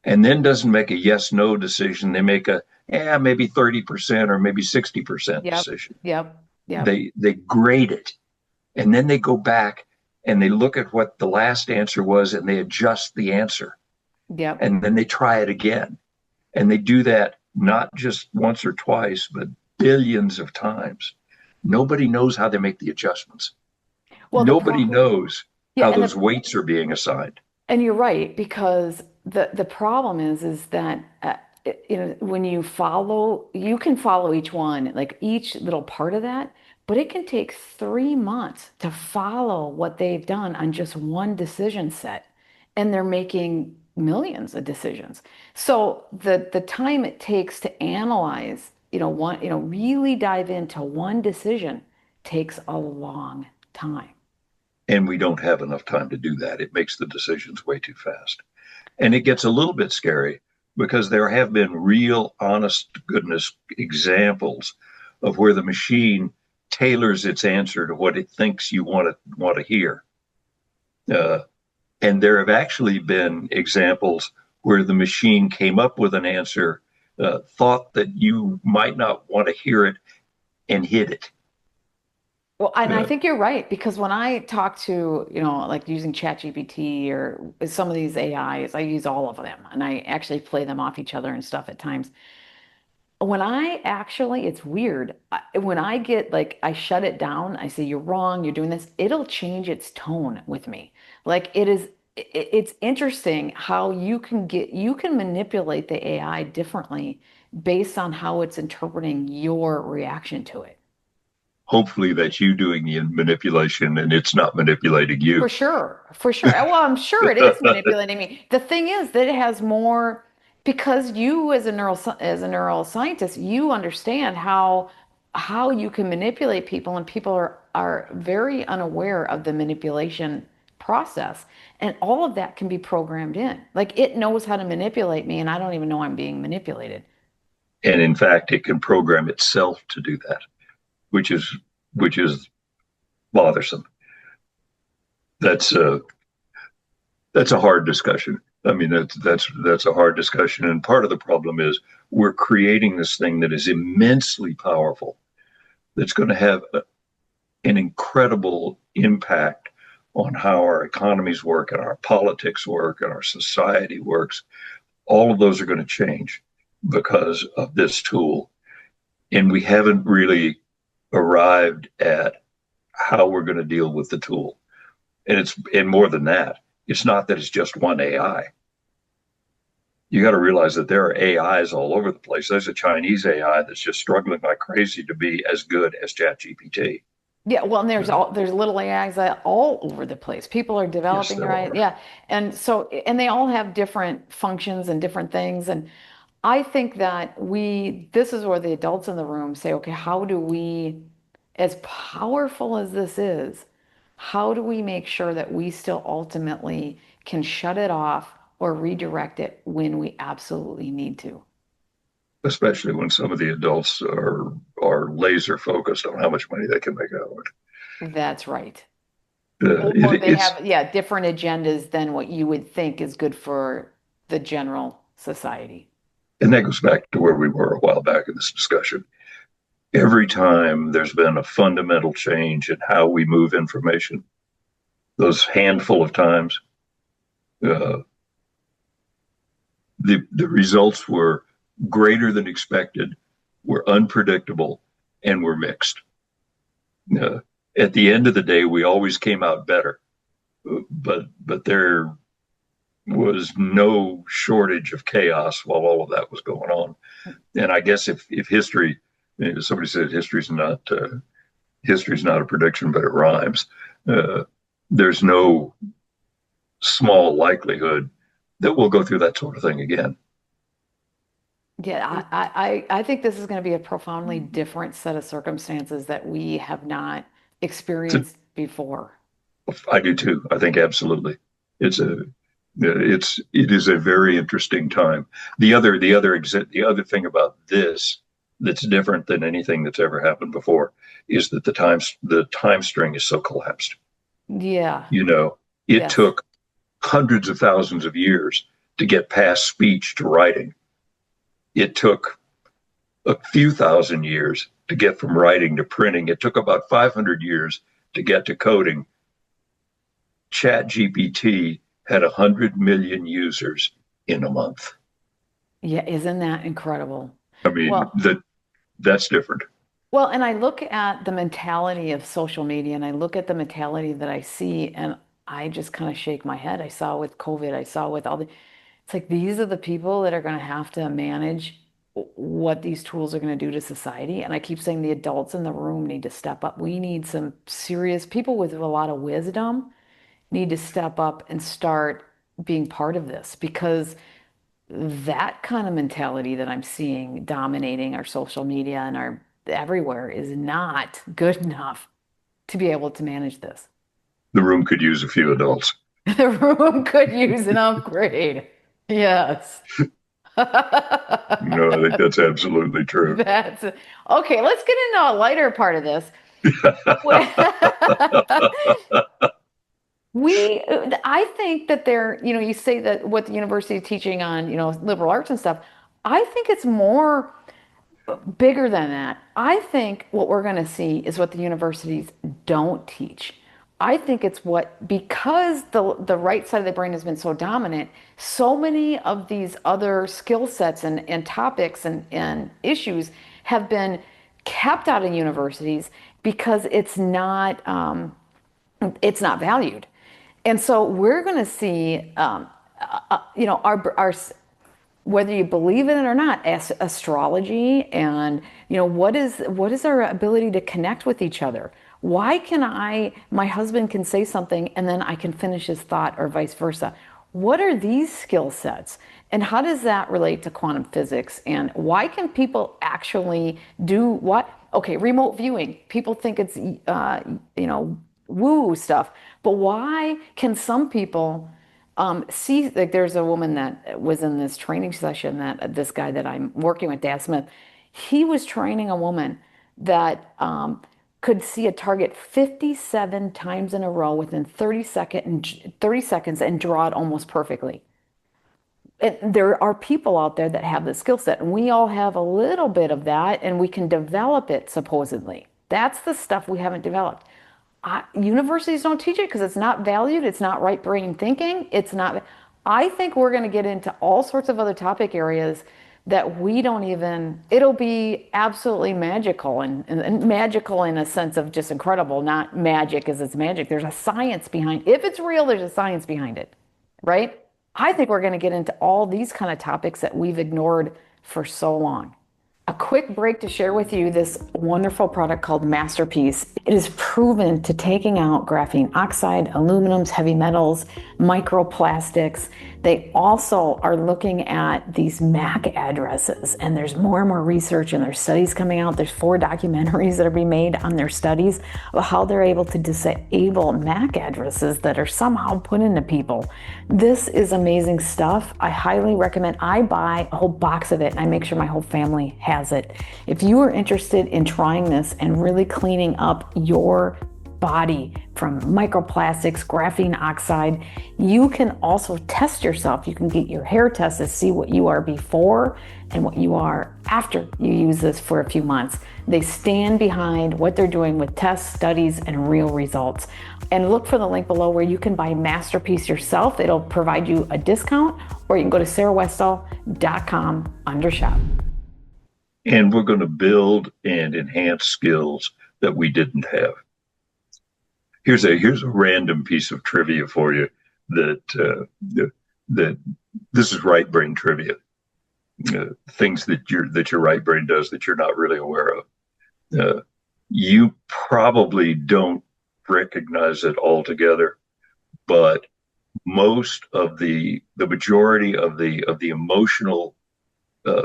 and then doesn't make a yes no decision. They make a maybe 30% or maybe 60% Yep, decision. yep, yep, They grade it, and then they go back and they look at what the last answer was and they adjust the answer, yep. and then they try it again. And they do that not just once or twice, but billions of times. Nobody knows how they make the adjustments. Well, Nobody knows yeah, how those weights are being assigned. and you're right, because the problem is that when you can follow each one, like each little part of that, but it can take 3 months to follow what they've done on just one decision set, and they're making millions of decisions. So the time it takes to analyze, really dive into one decision takes a long time. And we don't have enough time to do that. It makes the decisions way too fast. And it gets a little bit scary because there have been real, honest to goodness examples of where the machine tailors its answer to what it thinks you want to hear. Uh, and there have actually been examples where the machine came up with an answer, thought that you might not want to hear it, and hid it. Well, and I Uh, think you're right, because when I talk to, like using ChatGPT or some of these AIs, I use all of them and I actually play them off each other and stuff at times. It's weird. When I get like, I shut it down, I say, you're wrong, you're doing this, it'll change its tone with me. Like it's interesting how you can manipulate the AI differently based on how it's interpreting your reaction to it. Hopefully, that's you doing the manipulation and it's not manipulating you. For sure, for sure. Well, I'm sure it is manipulating me. The thing is that it has more, because you as a neuroscientist, you understand how you can manipulate people, and people are very unaware of the manipulation process. And all of that can be programmed in. Like it knows how to manipulate me, and I don't even know I'm being manipulated. And in fact, it can program itself to do that, which is which is bothersome. That's a that's a hard discussion. I mean, that's a hard discussion, and part of the problem is we're creating this thing that is immensely powerful, that's going to have an incredible impact on how our economies work and our politics work and our society works. All of those are going to change because of this tool, and we haven't really arrived at how we're going to deal with the tool. And more than that, it's not that it's just one AI. You got to realize that there are AIs all over the place. There's a Chinese AI that's just struggling like crazy to be as good as ChatGPT. Yeah, well, and there's little AIs all over the place. People are Yes, developing there their AI, are. yeah, and they all have different functions and different things. And I think that this is where the adults in the room say, okay, how do we, as powerful as this is, how do we make sure that we still ultimately can shut it off or redirect it when we absolutely need to? Especially when some of the adults are laser focused on how much money they can make out of That's right. it. Or they It's have, yeah, different agendas than what you would think is good for the general society. and that goes back to where we were a while back in this discussion. Every time there's been a fundamental change in how we move information, those handful of times, uh, the results were greater than expected, were unpredictable, and were mixed. Uh, at the end of the day, we always came out better, but there was no shortage of chaos while all of that was going on. And I guess if history, somebody said history's not a prediction, but it rhymes. Uh, there's no small likelihood that we'll go through that sort of thing again. Yeah, I think this is going to be a profoundly different set of circumstances that we have not So experienced before. I do too. I think absolutely. It's a it is a very interesting time. The other thing about this that's different than anything that's ever happened before is that the time string is so collapsed. Yeah, You know, it yes. took hundreds of thousands of years to get past speech to writing. It took a few thousand years to get from writing to printing. It took about 500 years to get to coding. Chat GPT had 100 million users in a month. Yeah, isn't that incredible? I mean, Well, that's different. and I look at the mentality of social media and I look at the mentality that I see and I just kind of shake my head. I saw with COVID, I saw with it's like these are the people that are going to have to manage what these tools are going to do to society. And I keep saying the adults in the room need to step up. We need some serious people with a lot of wisdom need to step up and start being part of this because that kind of mentality that I'm seeing dominating our social media and our everywhere is not good enough to be able to manage this. The room could use a few adults. The room could use an upgrade. Yes. No, I think that's absolutely true. That's okay. Let's get into a lighter part of this. I think that you say that what the university is teaching on, liberal arts and stuff. I think it's more bigger than that. I think what we're going to see is what the universities don't teach. I think it's because the right side of the brain has been so dominant, so many of these other skill sets and topics and issues have been kept out of universities because it's not valued. And so we're going to see, our whether you believe in it or not, astrology and what is our ability to connect with each other? Why can my husband can say something and then I can finish his thought or vice versa? What are these skill sets? And how does that relate to quantum physics? And why can people actually do what? Okay, remote viewing. People think it's, woo stuff, but why can some people see, like there's a woman that was in this training session that this guy that I'm working with, Dan Smith, he was training a woman that could see a target 57 times in a row within 30 seconds and draw it almost perfectly. there are people out there that have the skill set, and we all have a little bit of that, and we can develop it supposedly. That's the stuff we haven't developed. Universities don't teach it because it's not valued. It's not right brain thinking. It's not. I think we're going to get into all sorts of other topic areas that we don't even, it'll be absolutely magical and magical in a sense of just incredible, not magic as it's magic. There's a science behind, if it's real, there's a science behind it, right? I think we're going to get into all these kind of topics that we've ignored for so long. A quick break to share with you this wonderful product called Masterpiece. It is proven to taking out graphene oxide, aluminums, heavy metals, microplastics. They also are looking at these MAC addresses, and there's more and more research and there's studies coming out. There's 4 documentaries that are being made on their studies of how they're able to disable MAC addresses that are somehow put into people. This is amazing stuff. I highly recommend. I buy a whole box of it and I make sure my whole family has it. If you are interested in trying this and really cleaning up your body from microplastics, graphene oxide, you can also test yourself. You can get your hair tested, see what you are before and what you are after you use this for a few months. They stand behind what they're doing with tests, studies, and real results. And look for the link below where you can buy Masterpiece yourself. It'll provide you a discount, or you can go to sarahwestall.com under shop. And we're going to build and enhance skills that we didn't have. Here's a random piece of trivia for you that this is right brain trivia. Things that your right brain does that you're not really aware of. You probably don't recognize it altogether, but most of the majority of the emotional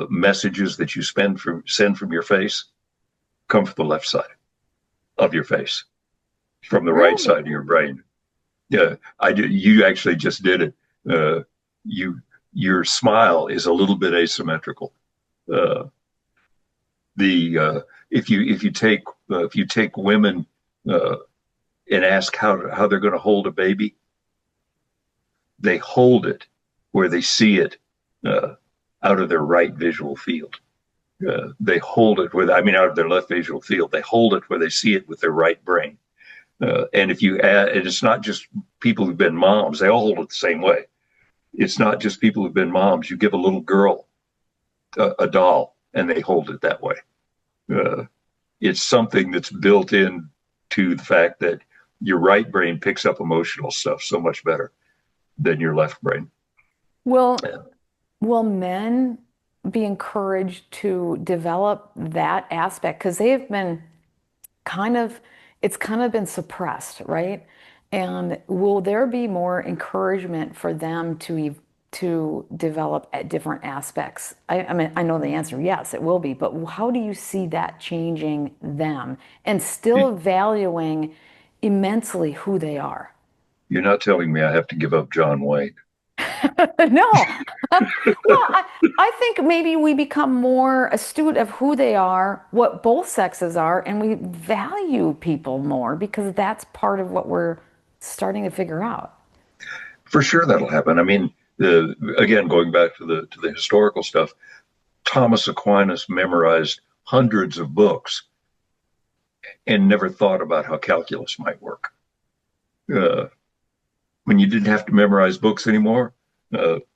messages that you send from your face come from the left side of your face, from the right side of your brain. Yeah, I do. You actually just did it. Your smile is a little bit asymmetrical. If you take women and ask how they're going to hold a baby, they hold it where they see it out of their right visual field. They hold it out of their left visual field. They hold it where they see it with their right brain. And if you add, and it's not just people who've been moms, they all hold it the same way. It's not just people who've been moms. You give a little girl a doll and they hold it that way. It's something that's built in to the fact that your right brain picks up emotional stuff so much better than your left brain. Will men be encouraged to develop that aspect? Because they have been it's kind of been suppressed, right? And will there be more encouragement for them to develop at different aspects? I mean, I know the answer, yes, it will be, but how do you see that changing them and still valuing immensely who they are? You're not telling me I have to give up John Wayne. No. Well, I think maybe we become more astute of who they are, what both sexes are, and we value people more because that's part of what we're starting to figure out. For sure, that'll happen. I mean, again, going back to the historical stuff, Thomas Aquinas memorized hundreds of books and never thought about how calculus might work. When you didn't have to memorize books anymore,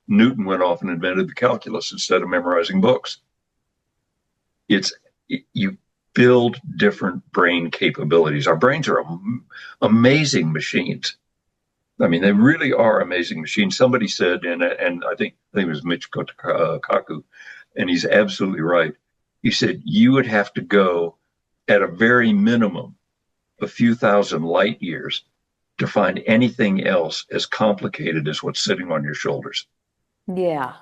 Newton went off and invented the calculus instead of memorizing books. You build different brain capabilities. Our brains are amazing machines. I mean, they really are amazing machines. Somebody said, and I think it was Mitch Kaku, and he's absolutely right. He said you would have to go at a very minimum a few thousand light years to find anything else as complicated as what's sitting on your shoulders. Yeah.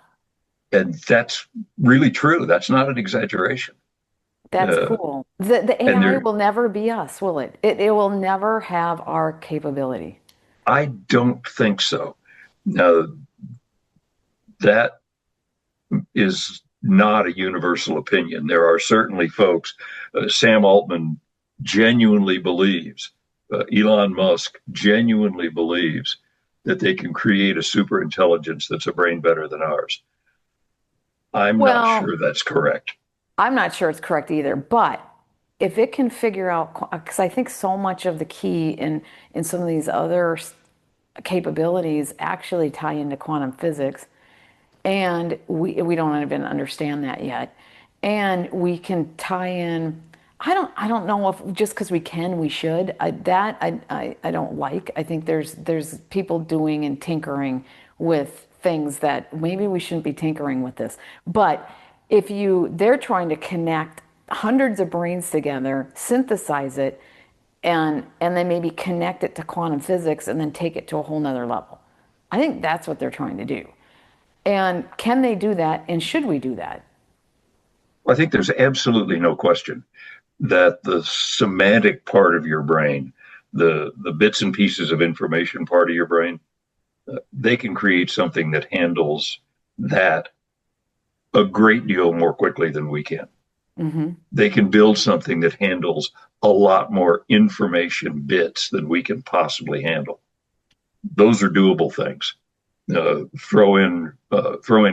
And that's really true. That's not an exaggeration. That's cool. The AI will never be us, will it? It will never have our capability. I don't think so. Now, that is not a universal opinion. There are certainly folks, Sam Altman genuinely believes, Elon Musk genuinely believes that they can create a super intelligence that's a brain better than ours. I'm not Well, sure that's correct. I'm not sure it's correct either, but if it can figure out, because I think so much of the key in some of these other capabilities actually tie into quantum physics, and we don't even understand that yet. And we can tie in. I don't know if just because we can, we should. I don't like. I think there's people doing and tinkering with things that maybe we shouldn't be tinkering with this. But if they're trying to connect hundreds of brains together, synthesize it, and then maybe connect it to quantum physics and then take it to a whole nother level. I think that's what they're trying to do. And can they do that? And should we do that? I think there's absolutely no question that the semantic part of your brain, the bits and pieces of information part of your brain, they can create something that handles that a great deal more quickly than we can. Mm-hmm. They can build something that handles a lot more information bits than we can possibly handle. Those are doable things. Throw in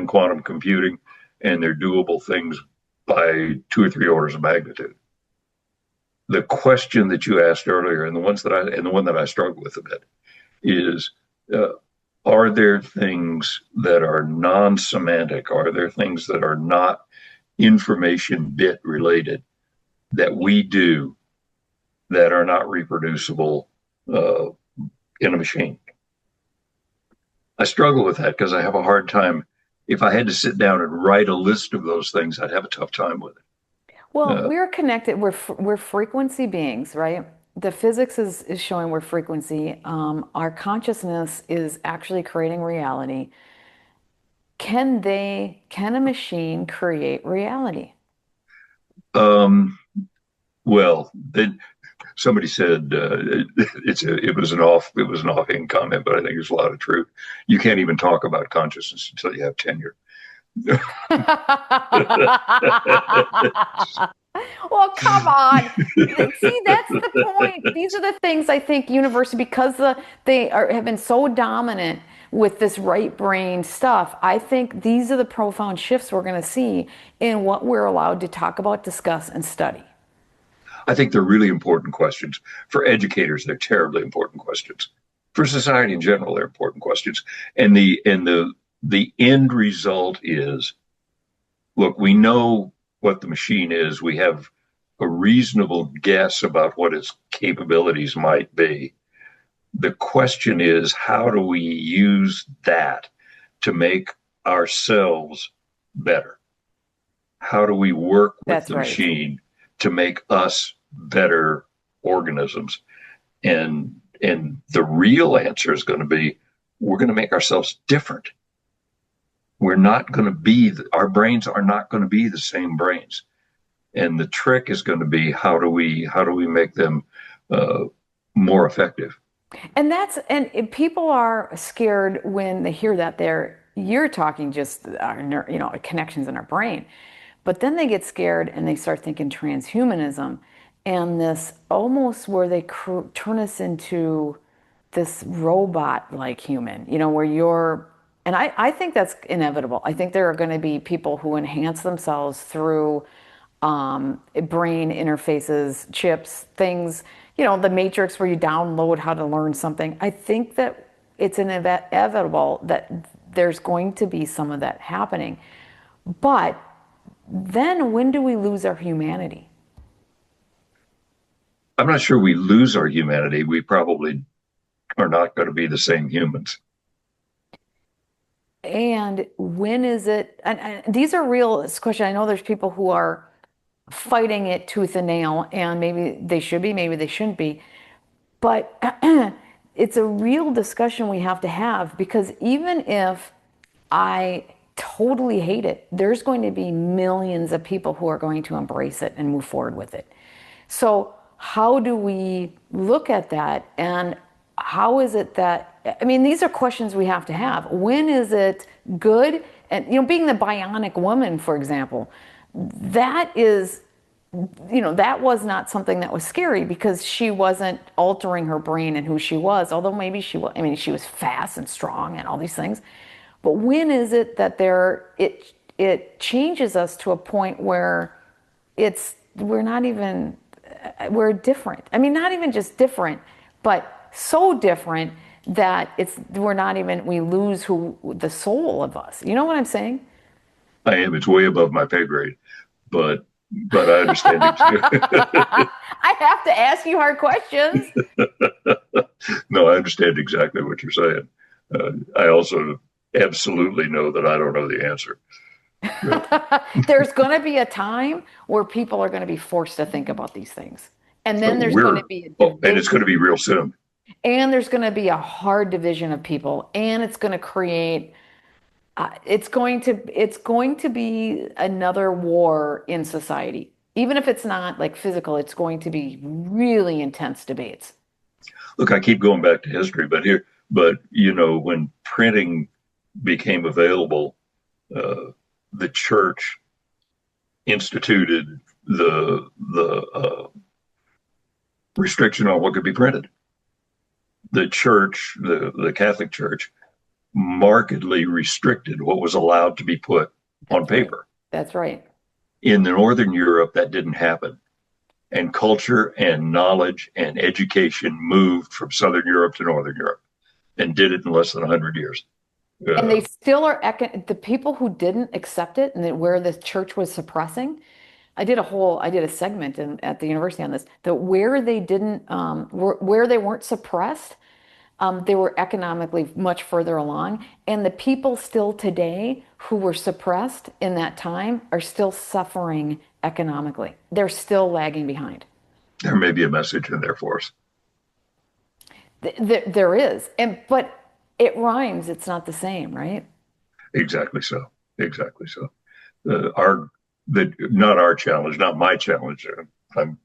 quantum computing, and they're doable things by 2 or 3 orders of magnitude. The question that you asked earlier, and the one that I struggle with a bit, is uh, are there things that are non-semantic? Are there things that are not information bit related that we do that are not reproducible uh, in a machine? I struggle with that because I have a hard time. If I had to sit down and write a list of those things, I'd have a tough time with it. Well, we're connected. We're frequency beings, right? The physics is showing we're frequency. Our consciousness is actually creating reality. Can a machine create reality? Well, then somebody said it was an offhand comment, but I think there's a lot of truth. You can't even talk about consciousness until you have tenure. Well, come on. See, that's the point. These are the things I think university, because have been so dominant with this right brain stuff. I think these are the profound shifts we're going to see in what we're allowed to talk about, discuss, and study. I think they're really important questions. For educators, they're terribly important questions. For society in general, they're important questions. And the end result is, look, we know what the machine is. We have a reasonable guess about what its capabilities might be. The question is, how do we use that to make ourselves better? How do we work with That's the right. machine to make us better organisms? And the real answer is going to be, we're going to make ourselves different. We're not going to be, our brains are not going to be the same brains. And the trick is going to be, how do we make them uh, more effective? And people are scared when they hear that you're talking just connections in our brain. But then they get scared and they start thinking transhumanism and this almost where they turn us into this robot like human, where and I think that's inevitable. I think there are going to be people who enhance themselves through brain interfaces, chips, things, the matrix where you download how to learn something. I think that it's inevitable that there's going to be some of that happening. But then when do we lose our humanity? I'm not sure we lose our humanity. We probably are not going to be the same humans. And when is it? And these are real questions. I know there's people who are fighting it tooth and nail, and maybe they should be, maybe they shouldn't be. But it's a real discussion we have to have because even if I totally hate it, there's going to be millions of people who are going to embrace it and move forward with it. So, how do we look at that? And how is it that, I mean, these are questions we have to have. When is it good? And, being the bionic woman, for example, that is that was not something that was scary because she wasn't altering her brain and who she was, although maybe she was, I mean, she was fast and strong and all these things. But when is it that it changes us to a point where we're not even, we're different. I mean, not even just different, but so different that we're not even, we lose the soul of us. You know what I'm saying? I am. It's way above my pay grade, but I understand. I have to ask you hard questions. No, I understand exactly what you're saying. I also absolutely know that I don't know the answer. There's going to be a time where people are going to be forced to think about these things. And then there's going to be a And it's going to division, be real soon. and there's going to be a hard division of people, and it's going to create it's going to be another war in society. Even if it's not like physical, it's going to be really intense debates. Look, I keep going back to history, but when printing became available, uh, the church instituted the restriction on what could be printed. The church, the Catholic Church, markedly restricted what was allowed to be put on That's right. paper. That's right. In the Northern Europe, that didn't happen. And culture and knowledge and education moved from Southern Europe to Northern Europe and did it in less than 100 years. And Uh, they still are the people who didn't accept it, and where the church was suppressing. I did a segment at the university on this, that where they didn't, where they weren't suppressed, they were economically much further along. And the people still today who were suppressed in that time are still suffering economically. They're still lagging behind. there may be a message in there for us. There is, but it rhymes. It's not the same, right? Exactly so. Exactly so. Our not our challenge, not my challenge. I'm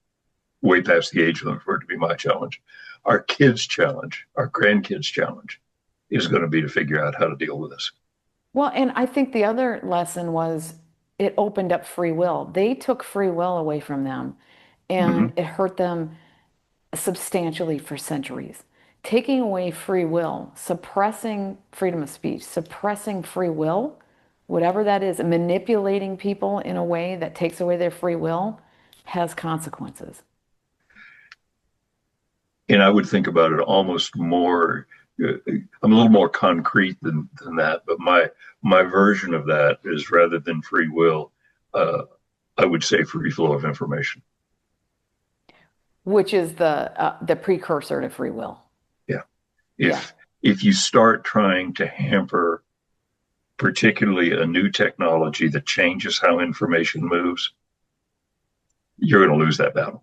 way past the age limit for it to be my challenge. Our kids' challenge, our grandkids' challenge, is going to be to figure out how to deal with this. Well, and I think the other lesson was it opened up free will. They took free will away from them, and Mm-hmm. it hurt them substantially for centuries. Taking away free will, suppressing freedom of speech, suppressing free will, whatever that is, and manipulating people in a way that takes away their free will has consequences. And I would think about it almost more. I'm a little more concrete than that, but my version of that is rather than free will, uh, I would say free flow of information. Which is the precursor to free will. Yeah. Yeah. If you start trying to hamper, particularly a new technology that changes how information moves, you're going to lose that battle.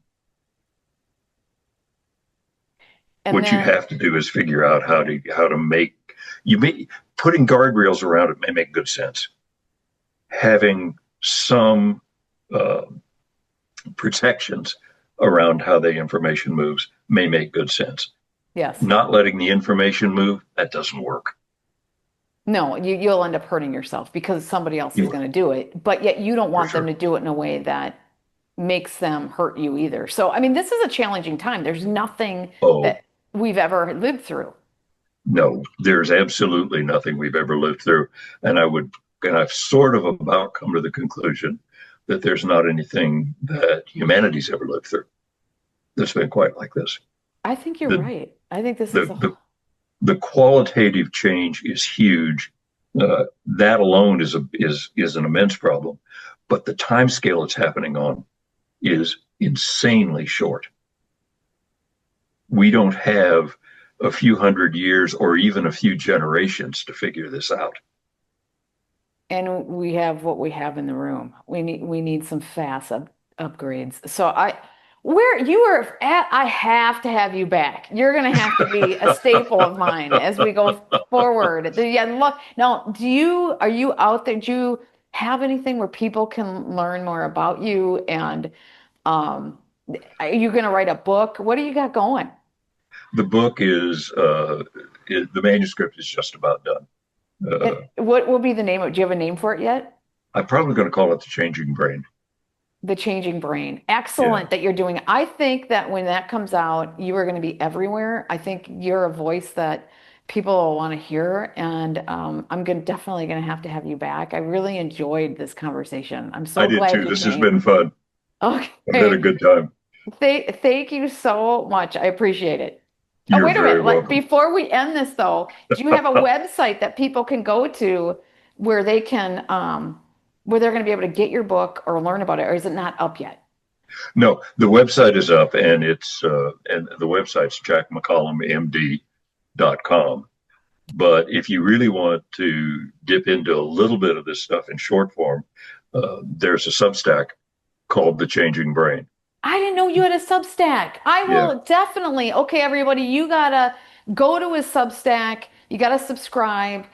And What you then, have to do is figure out how to make you may putting guardrails around it may make good sense. Having some uh, protections around how the information moves may make good sense. yes. Not letting the information move, that doesn't work. No, you'll end up hurting yourself because somebody else is You going to do it, but yet you don't for want them sure. to do it in a way that makes them hurt you either. So, I mean, this is a challenging time. There's nothing Oh that we've ever lived through. no, there's absolutely nothing we've ever lived through, and I've sort of about come to the conclusion that there's not anything that humanity's ever lived through that's been quite like this. I think you're The right. I think this is the the, the qualitative change is huge. That alone is an immense problem, but the time scale it's happening on is insanely short. We don't have a few hundred years or even a few generations to figure this out. and we have what we have in the room. We need some fast upgrades. So where you are at, I have to have you back. You're going to have to be a staple of mine as we go forward. Yeah, look, now, are you out there? Do you have anything where people can learn more about you? And um, are you going to write a book? What do you got going? The book the manuscript is just about done. And Uh, what will be the name of? Do you have a name for it yet? I'm probably going to call it The Changing Brain. The Changing Brain. Yeah, Excellent that you're doing it. I think that when that comes out, you are going to be everywhere. I think you're a voice that people will want to hear, and I'm going definitely going to have you back. I really enjoyed this conversation. I'm I so did glad too. you This has came. been fun. I've had a Okay. good time. Thank you so much. I appreciate it. Oh, You're wait a very minute. welcome. Before we end this, though, do you have a website that people can go to where they can, where they're going to be able to get your book or learn about it, or is it not up yet? No, the website is up, and the website's jackmccallumMD.com. But if you really want to dip into a little bit of this stuff in short form, there's a Substack called The Changing Brain. I didn't know you had a Substack. I Yeah, will definitely. Okay, everybody, you gotta go to his Substack. You gotta subscribe,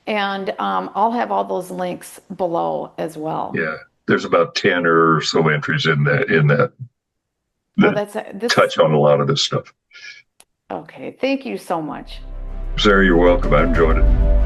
and I'll have all those links below as well. yeah. There's about 10 or so entries in that Oh, that that's this. touch on a lot of this stuff. Okay, thank you so much. Sarah, you're welcome. I enjoyed it.